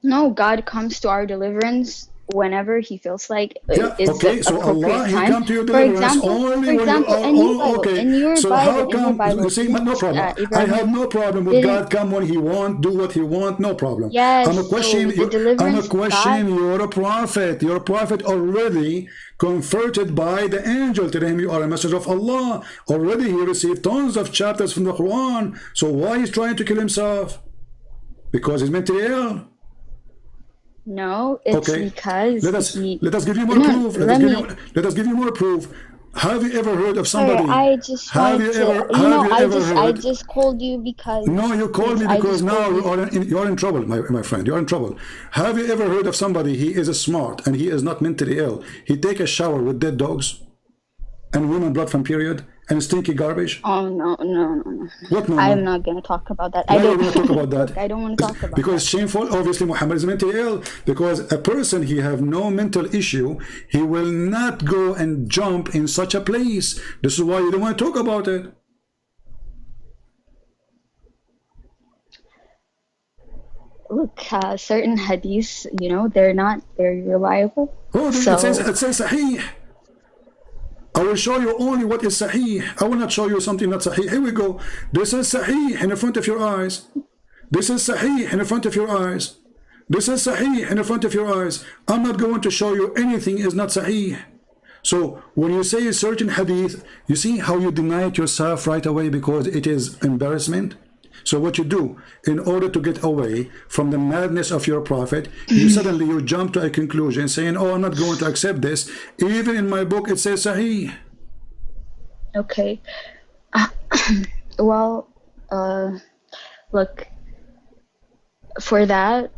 No, God comes to our deliverance whenever he feels like okay, so Allah, he come to your deliverance only when you are okay. So how come you see, no problem. I have no problem with God come when he want, do what he want, no problem. Yes, I'm a question, you're a prophet. You're a prophet already converted by the angel. To him you are a messenger of Allah. Already he received tons of chapters from the Quran. So why he's trying to kill himself? Because he's mentally ill. No, it's because let us give you more proof. Let us give you more proof. Have you ever heard of somebody? I just I just called you because. No, you called me because now you're in trouble, my friend. You're in trouble. Have you ever heard of somebody? He is smart and he is not mentally ill. He take a shower with dead dogs and women blood from period and stinky garbage. Oh no. What no? I'm not going to talk about that. Why don't want to talk about that? I don't want to talk about because it's shameful. Obviously Muhammad is mentally ill, because a person he have no mental issue, he will not go and jump in such a place. This is why you don't want to talk about it. Look, certain hadiths, you know, they're not very reliable. Oh, it says sahih. I will show you only what is sahih. I will not show you something not sahih. Here we go. This is sahih in the front of your eyes. This is sahih in the front of your eyes. This is sahih in the front of your eyes. I'm not going to show you anything is not sahih. So when you say a certain hadith, you see how you deny it yourself right away because it is embarrassment. So what you do, in order to get away from the madness of your prophet, you jump to a conclusion saying, oh, I'm not going to accept this. Even in my book, it says Sahih. Okay. Well, look, for that,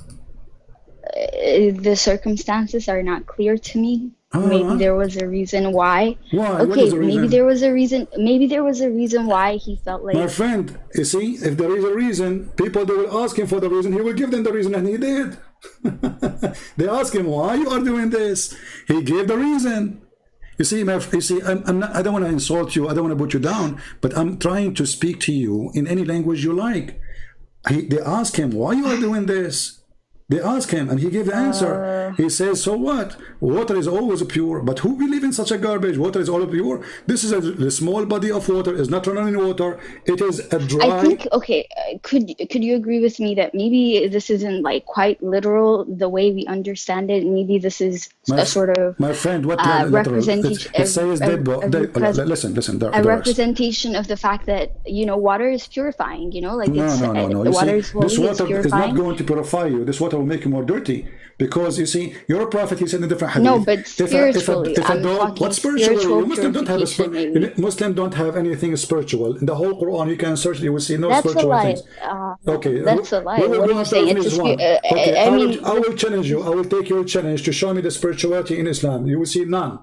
the circumstances are not clear to me. Maybe there was a reason why. Why? Okay, maybe there was a reason. Maybe there was a reason why he felt like. My friend, you see, if there is a reason, people they will ask him for the reason. He will give them the reason, and he did. They ask him why you are doing this. He gave the reason. You see, I don't want to insult you. I don't want to put you down. But I'm trying to speak to you in any language you like. They ask him why you are doing this. They ask him and he gave the answer. He says, so what? Water is always pure, but who believe in such a garbage? Water is always pure. This is a small body of water. It's not running water. It is a dry. I think, okay, could you agree with me that maybe this isn't like quite literal the way we understand it? Maybe this is a sort of my friend, what representation. It says listen. A representation of the fact that, you know, water is purifying. You know, like no. The water is this water purifying. is not going to purify you. This water will make you more dirty, because you see, you're a prophet. He said in different hadith. No, but spiritually, what spiritually? Muslims don't have anything spiritual in the whole Quran. You can search; you will see no spiritual things. Okay, that's a lie. What are you saying? I will challenge you. I will take your challenge to show me the spirituality in Islam. You will see none.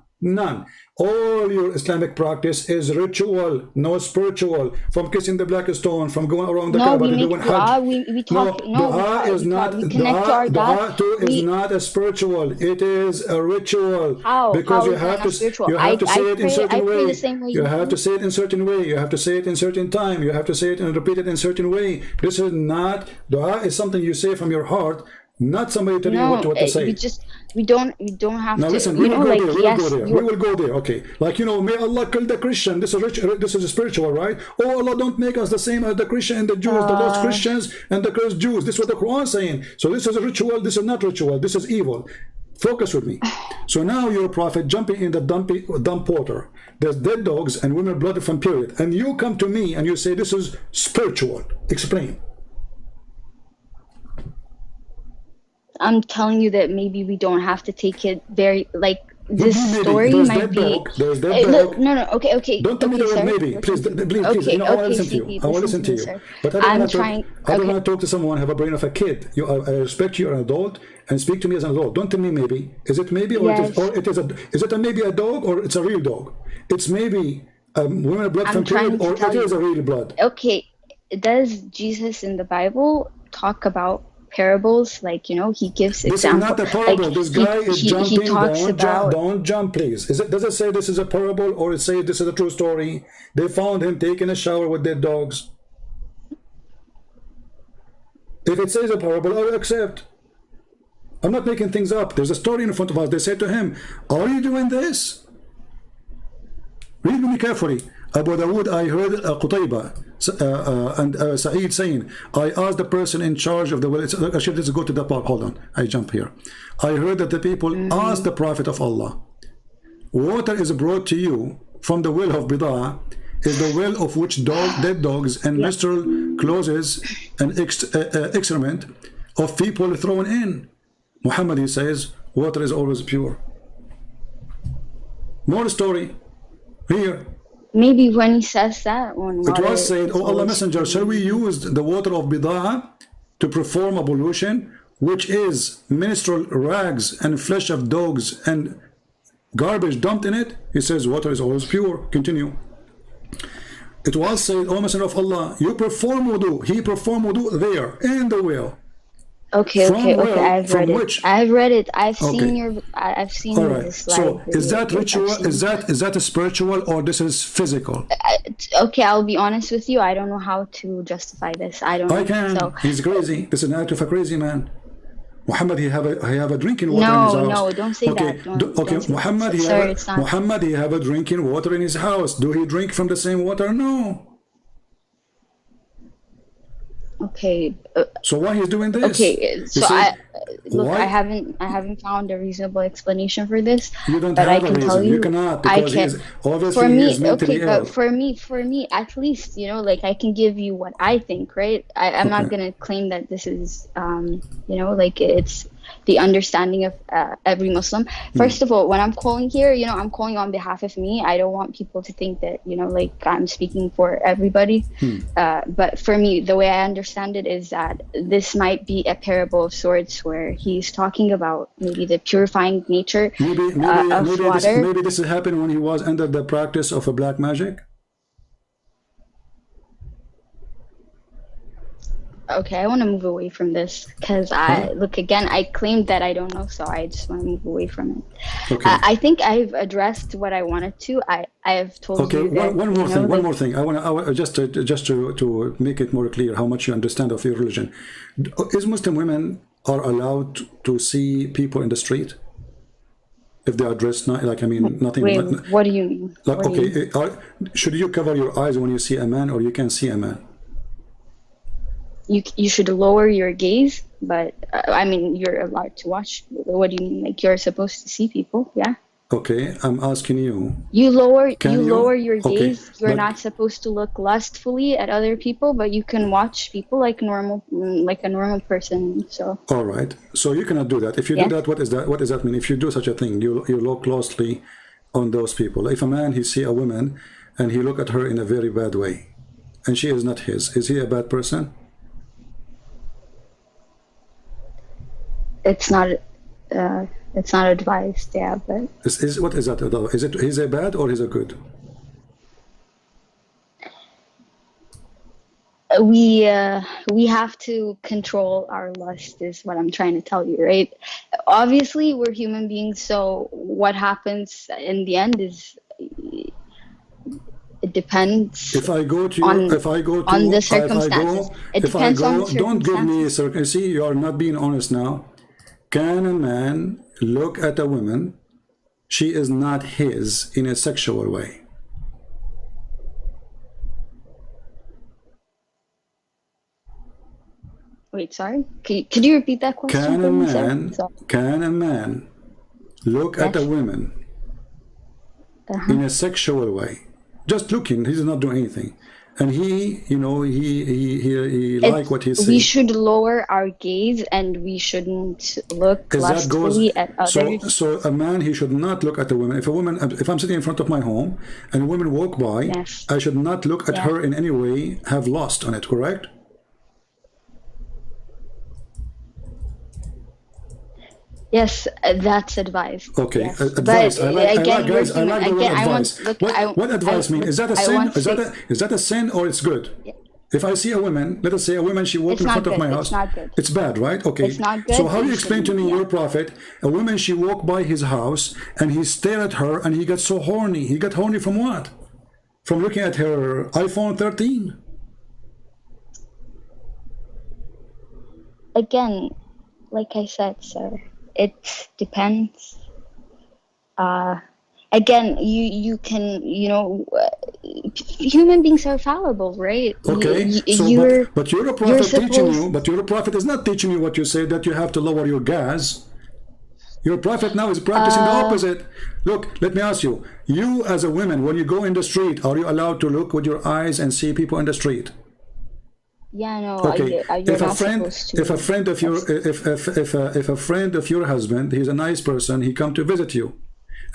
All your Islamic practice is ritual, no spiritual. From kissing the black stone, from going around the Kaaba to doing Hajj. Dua is not a spiritual. It is a ritual. Because you have to say it in certain way. You have to say it in certain way. You have to say it in certain time. You have to say it and repeat it in certain way. This is not dua. Is something you say from your heart. not somebody telling you what to say. We don't have now to. Listen, we will go there. We will go there. Okay, like may Allah kill the Christian. This is spiritual, right? Oh, Allah, don't make us the same as the Christian and the Jews, the lost Christians and the cursed Jews. This is what the Quran is saying. So this is a ritual. This is not ritual. This is evil. Focus with me. So now you're a prophet jumping in the dump water. There's dead dogs and women blood from period, and you come to me and you say this is spiritual. Explain. I'm telling you that maybe we don't have to take it very this story might be. No. Okay. Don't tell me the word maybe, please. Okay, I want to listen to you. I want to listen to you. But I don't want to talk to someone have a brain of a kid. I respect you, you're an adult, and speak to me as an adult. Don't tell me maybe. Is it maybe, or is it maybe a dog, or it's a real dog? It's maybe women blood from period, or it is a real blood. Okay, does Jesus in the Bible talk about parables? He gives examples. This is not a parable. This guy is jumping. Don't jump, please. Does it say this is a parable, or it says this is a true story? They found him taking a shower with dead dogs. If it says a parable, I will accept. I'm not making things up. There's a story in front of us. They said to him, are you doing this? Read me carefully. Abu Dawood, I heard Qutayba and Sa'id saying, I asked the person in charge of the well. Actually, let's go to the part. Hold on, I jump here. I heard that the people asked the Prophet of Allah, water is brought to you from the well of Bida'ah, is the well of which dead dogs and menstrual clothes and excrement of people thrown in. Muhammad, he says, water is always pure. More story here. Maybe when he says that one. It was said, oh Allah Messenger, shall we use the water of Bida'ah to perform ablution, which is menstrual rags and flesh of dogs and garbage dumped in it? He says water is always pure. Continue. It was said, O Messenger of Allah, you perform wudu. He performed wudu there in the well. Okay. I've read it. I've seen your slide. So is that ritual? Is that a spiritual, or this is physical? Okay, I'll be honest with you. I don't know how to justify this. I can. So, he's crazy. This is an act of a crazy man. Muhammad, he have a drinking water in his house. No, don't say that. Okay, Muhammad, he have a drinking water in his house. Do he drink from the same water? No. Okay. So why he's doing this? Okay. So I haven't found a reasonable explanation for this. You don't have a reason. You cannot, because obviously he is mentally ill. But for me, at least, I can give you what I think, right? I'm not gonna claim that this is, it's the understanding of every Muslim. First of all, when I'm calling here, I'm calling on behalf of me. I don't want people to think that, I'm speaking for everybody. But for me, the way I understand it is that this might be a parable of sorts where he's talking about maybe the purifying nature of water. Maybe this happened when he was under the practice of a black magic. Okay, I want to move away from this because I claimed that I don't know, so I just want to move away from it. Okay. I think I've addressed what I wanted to. I have told you that, one more thing. I want to just to make it more clear how much you understand of your religion. Is Muslim women are allowed to see people in the street if they are dressed nothing? Wait, what do you mean? Should you cover your eyes when you see a man, or you can see a man? You should lower your gaze, but you're allowed to watch. What do you mean? You're supposed to see people, yeah? Okay, I'm asking you. You lower your gaze. You're not supposed to look lustfully at other people, but you can watch people like a normal person. So. All right. So you cannot do that. If you do that, what is that? What does that mean? If you do such a thing, you look closely on those people. If a man he see a woman and he look at her in a very bad way, and she is not his, is he a bad person? It's not advised, yeah, but what is that though? Is it he's a bad or he's a good? We have to control our lust, is what I'm trying to tell you, right? Obviously, we're human beings, so what happens in the end is it depends If I go to on the circumstances. It depends on the don't give me circumstances. see, you are not being honest now. Can a man look at a woman? She is not his in a sexual way. Wait, sorry. Could you repeat that question? Can a man look at a woman in a sexual way? Just looking, he's not doing anything. And he, you know, he like what he sees. We should lower our gaze and we shouldn't look lustfully at others. So a man, he should not look at a woman. If I'm sitting in front of my home and a woman walk by, Yes. I should not look at her in any way, have lust on it, correct? Yes, that's advice. Okay, yes. advice. But I like again, the word advice. What advice mean? Is that a sin? Is that a sin or it's good? Yeah. If I see a woman, let us say a woman, she walks in front of my house. It's not good. It's bad, right? Okay. It's not good. So how do you explain to me your prophet, a woman, she walked by his house and he stared at her and he got so horny. He got horny from what? From looking at her iPhone 13? Again, like I said, sir, it depends. Again, you can, you know, human beings are fallible, right? Okay. But you're a prophet teaching you, but your prophet is not teaching you what you say, that you have to lower your gas. Your prophet now is practicing the opposite. Look, let me ask you, you as a woman, when you go in the street, are you allowed to look with your eyes and see people in the street? Yeah, no. Okay. You're not supposed to. If a friend of your husband, he's a nice person, he come to visit you,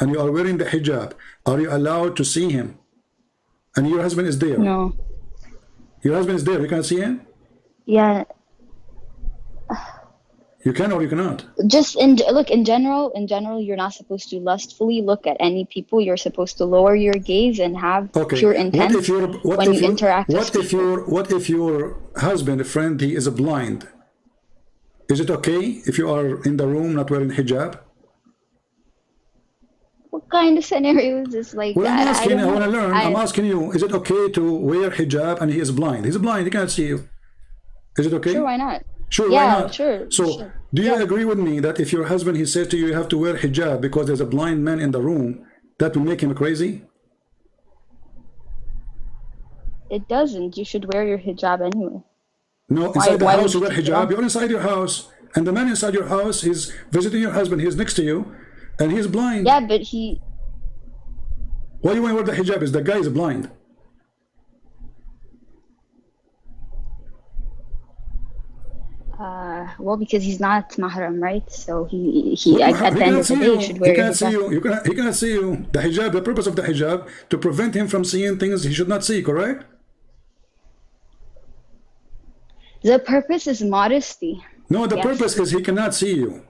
and you are wearing the hijab, are you allowed to see him? And your husband is there. No. Your husband is there. You can see him. Yeah. You can or you cannot. Just in general, you're not supposed to lustfully look at any people. You're supposed to lower your gaze and have pure intent when you interact with people. What if your husband, a friend, he is blind? Is it okay if you are in the room not wearing hijab? What kind of scenario is this? Like, well, I'm asking. I want to learn. I'm asking you. Is it okay to wear hijab and he is blind? He's blind. He can't see you. Is it okay? Sure, why not? Sure, yeah, why not? Sure. So, sure. Do you agree with me that if your husband, he says to you, you have to wear hijab because there's a blind man in the room, that will make him crazy? It doesn't. You should wear your hijab anyway. No, inside the house you wear hijab. You're inside your house, and the man inside your house is visiting your husband. He's next to you, and he's blind. Yeah, but he... Why do you want to wear the hijab? Is the guy is blind? Well, because he's not mahram, right? So he at the end of the day, he should wear hijab. He cannot see you. The hijab, the purpose of the hijab, to prevent him from seeing things he should not see, correct? The purpose is modesty. No, the purpose is he cannot see you.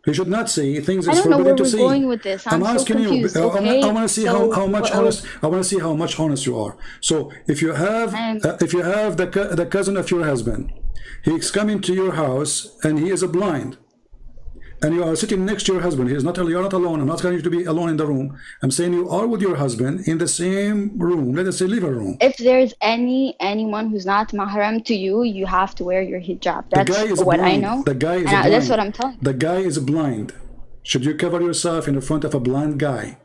He should not see things is forbidden to see. I don't know where we're going with this. I'm asking so confused, you. okay? I want to see how much honest. I want to see how much honest you are. So if you have the cousin of your husband, he's coming to your house and he is blind, and you are sitting next to your husband. You're not alone. I'm not telling you to be alone in the room. I'm saying you are with your husband in the same room. Let us say living room. If there's anyone who's not mahram to you, you have to wear your hijab. That's what I know. The guy is blind. That's what I'm telling you. The guy is blind. Should you cover yourself in the front of a blind guy?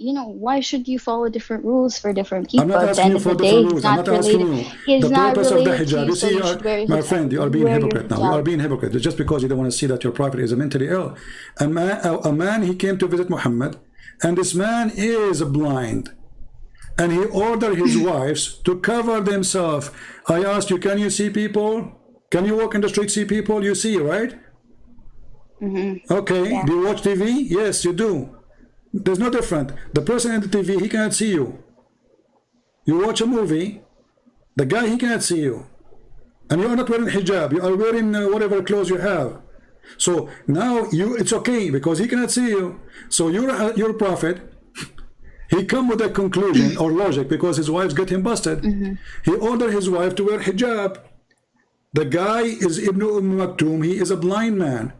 You know, why should you follow different rules for different people? I'm not asking you for different rules. I'm not asking you. The purpose of the hijab. You see, my friend, you are being hypocrite now. You are being hypocrite. It's just because you don't want to see that your prophet is mentally ill. A man, he came to visit Muhammad, and this man is blind. And he ordered his wives to cover themselves. I asked you, can you see people? Can you walk in the street, see people? You see, right? Mm-hmm. Okay. Yeah. Do you watch TV? Yes, you do. There's no different. The person in the TV, he cannot see you. You watch a movie, the guy, he cannot see you. And you are not wearing hijab. You are wearing whatever clothes you have. So now it's okay because he cannot see you. So your prophet, he come with a conclusion or logic because his wives get him busted. Mm-hmm. He ordered his wife to wear hijab. The guy is Ibn Maktoum. He is a blind man.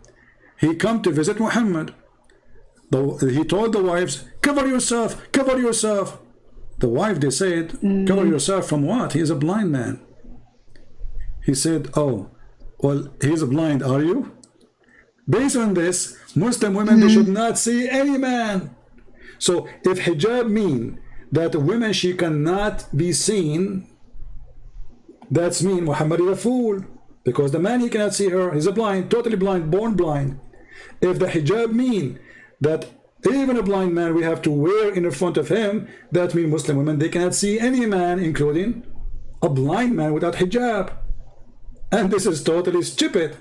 He come to visit Muhammad. He told the wives, cover yourself, cover yourself. The wife, they said, cover yourself from what? He is a blind man. He said, oh, well, he's blind, are you? Based on this, Muslim women, they should not see any man. So if hijab mean that women, she cannot be seen, that's mean Muhammad is a fool. Because the man, he cannot see her. He's a blind, totally blind, born blind. If the hijab mean that even a blind man we have to wear in front of him, that means Muslim women, they cannot see any man, including a blind man without hijab. And this is totally stupid.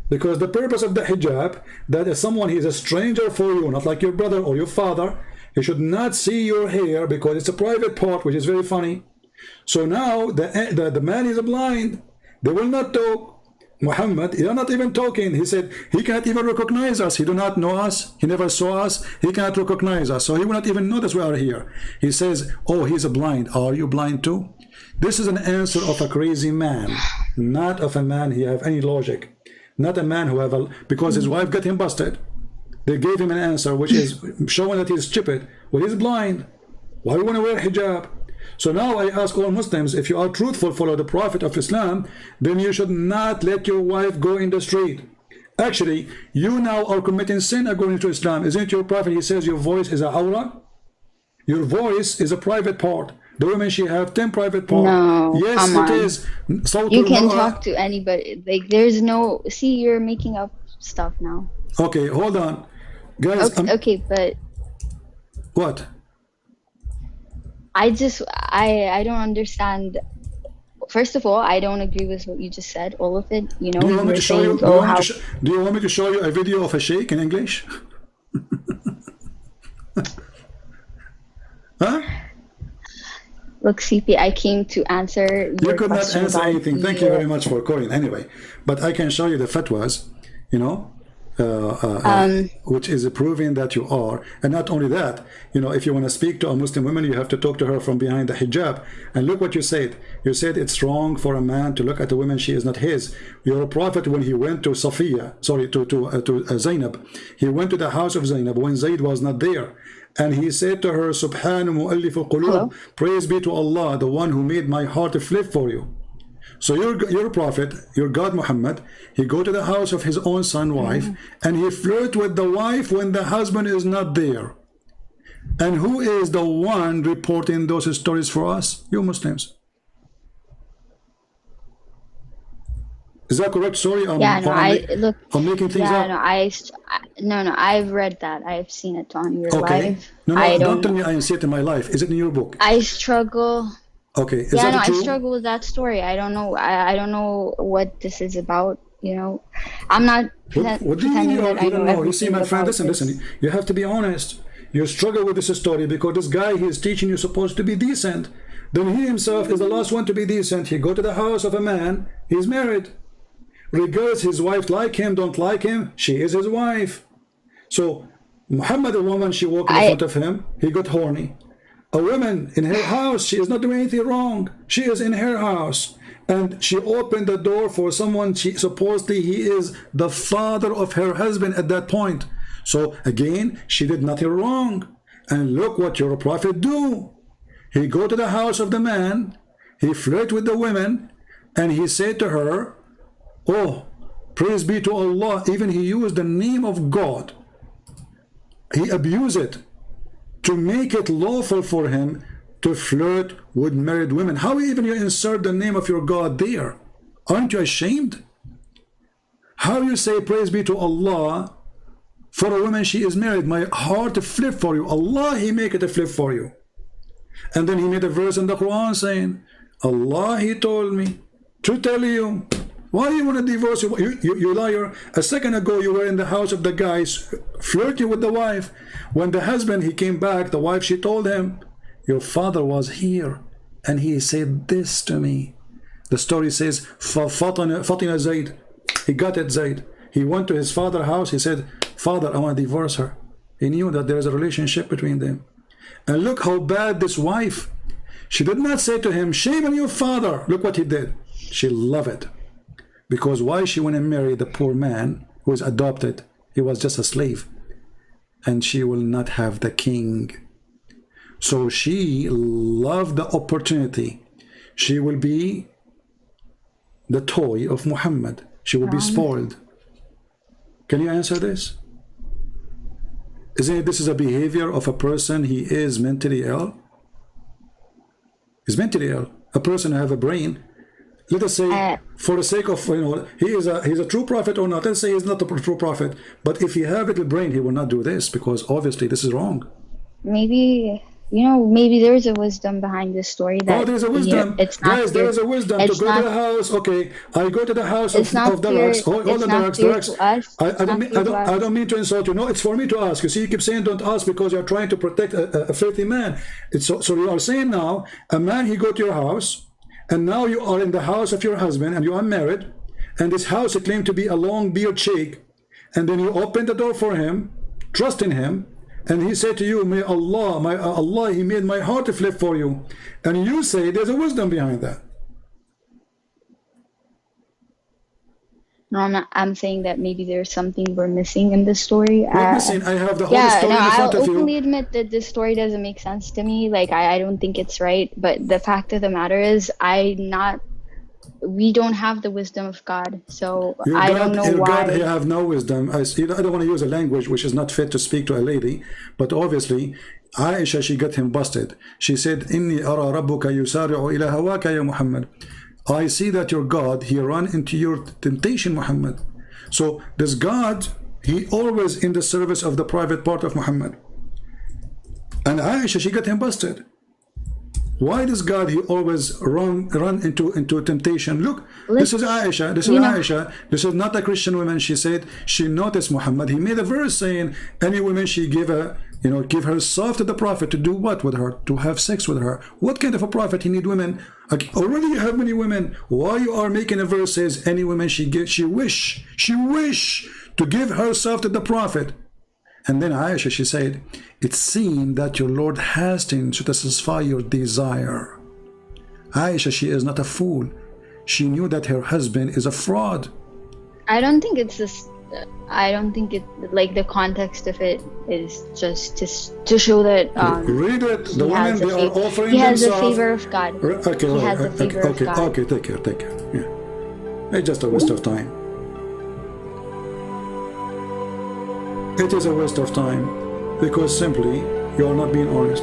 Because the purpose of the hijab, that if someone is a stranger for you, not like your brother or your father, he should not see your hair because it's a private part, which is very funny. So now the man is blind. They will not talk. Muhammad, you're not even talking. He said he cannot even recognize us. He do not know us. He never saw us. He cannot recognize us. So he will not even notice we are here. He says, oh, he's a blind. Are you blind too? This is an answer of a crazy man, not of a man who have any logic. Not a man who have a, because his wife got him busted. They gave him an answer which is showing that he's stupid. Well, he's blind. Why do you want to wear hijab? So now I ask all Muslims, if you are truthful, follow the Prophet of Islam, then you should not let your wife go in the street. Actually, you now are committing sin according to Islam. Isn't your Prophet, he says your voice is a awra? Your voice is a private part. The women, she have 10 private parts. No, yes, come it on. is. You can talk to anybody. Like, there's no, see, you're making up stuff now. Okay, hold on. Guys, okay, but what? I don't understand. First of all, I don't agree with what you just said, all of it. You know, do you want me to show you? Do you want me to show you a video of a sheikh in English? Huh? Look, CP, I came to answer your You could not answer anything. Thank you very much for calling. Anyway, but I can show you the fatwas, you know, which is proving that you are. And not only that, you know, if you want to speak to a Muslim woman, you have to talk to her from behind the hijab. And look what you said. You said it's wrong for a man to look at a woman, she is not his. Your Prophet, when he went to Safiya, sorry, to Zainab, he went to the house of Zainab when Zayd was not there. And he said to her, Subhanu mu'allif al-qulub, praise be to Allah, the one who made my heart flip for you. So your Prophet, your God Muhammad, he go to the house of his own son wife, and he flirt with the wife when the husband is not there. And who is the one reporting those stories for us? You Muslims. Is that correct? Sorry, I'm making things up. No, I've read that. I've seen it on your live. No, don't tell me I see it in my life. Is it in your book? I struggle. Okay, is yeah, that no, I struggle with that story. I don't know. I don't know what this is about. You know, I'm not. What do you mean you don't know? You see, my friend, listen. You have to be honest. You struggle with this story because this guy, he is teaching you supposed to be decent. Then he himself is the last one to be decent. He go to the house of a man. He's married. Regardless his wife like him, don't like him, she is his wife. So Muhammad, a woman, she walked in front of him, he got horny. A woman in her house, she is not doing anything wrong. She is in her house. And she opened the door for someone, supposedly he is the father of her husband at that point. So again, she did nothing wrong. And look what your Prophet do. He go to the house of the man, he flirt with the women, and he said to her, oh, praise be to Allah. Even he used the name of God. He abused it to make it lawful for him to flirt with married women. How even you insert the name of your God there? Aren't you ashamed? How you say praise be to Allah for a woman, she is married? My heart flip for you. Allah, he make it a flip for you. And then he made a verse in the Quran saying, Allah, he told me to tell you. Why do you want to divorce? You liar. A second ago, you were in the house of the guys flirting with the wife. When the husband, he came back, the wife, she told him, your father was here, and he said this to me. The story says, Fatina Zayd, he got at Zayd. He went to his father's house. He said, Father, I want to divorce her. He knew that there is a relationship between them. And look how bad this wife. She did not say to him, shame on your father. Look what he did. She loved it. Because why she went and married the poor man who was adopted? He was just a slave. And she will not have the king. So she loved the opportunity. She will be the toy of Muhammad. She will be spoiled. Can you answer this? Isn't it, this is a behavior of a person, he is mentally ill? He's mentally ill. A person who have a brain. Let us say, for the sake of, you know, he's a true prophet or not. Let's say he's not a true prophet. But if he have a little brain, he will not do this, because obviously this is wrong. Maybe, you know, maybe there's a wisdom behind this story. That oh, there's a wisdom. It's not guys, there is a wisdom to go to the house. Okay, I go to the house of the Rux. Hold on, the Rux. I don't mean to insult you. No, it's for me to ask. You see, you keep saying don't ask because you're trying to protect a filthy man. It's so you are saying now, a man, he go to your house, and now you are in the house of your husband, and you are married, and this house, it claimed to be a long beard sheikh, and then you open the door for him, trust in him, and he said to you, may Allah, he made my heart to flip for you. And you say there's a wisdom behind that. No, I'm not. I'm saying that maybe there's something we're missing in this story. Missing? I have the whole story in front of you. I'll openly admit that this story doesn't make sense to me. Like, I don't think it's right. But the fact of the matter is, we don't have the wisdom of God, so I don't know why. God, you have no wisdom. I don't want to use a language which is not fit to speak to a lady, but obviously, Aisha, she got him busted. She said, "Inni ara rabbuka yusari'u ila hawaka ya Muhammad." I see that your God, he run into your temptation, Muhammad. So this God, he always in the service of the private part of Muhammad. And Aisha, she got him busted. Why does God, he always run into temptation? Look, this is Aisha. This is Aisha. This is not a Christian woman. She said she noticed Muhammad. He made a verse saying any woman she give herself to the prophet to do what with her? To have sex with her. What kind of a prophet he need women? Already you have many women. Why you are making a verse says any woman she wish to give herself to the prophet? And then Aisha, she said, it seemed that your Lord hastened to satisfy your desire. Aisha, she is not a fool. She knew that her husband is a fraud. I don't think it's this. I don't think it, like, the context of it is just to show that read it. The women, they are offering he has themselves. The favor of God. Okay, he has the favor of God. Okay, take care. Yeah. It's just a waste of time. It is a waste of time because simply you are not being honest.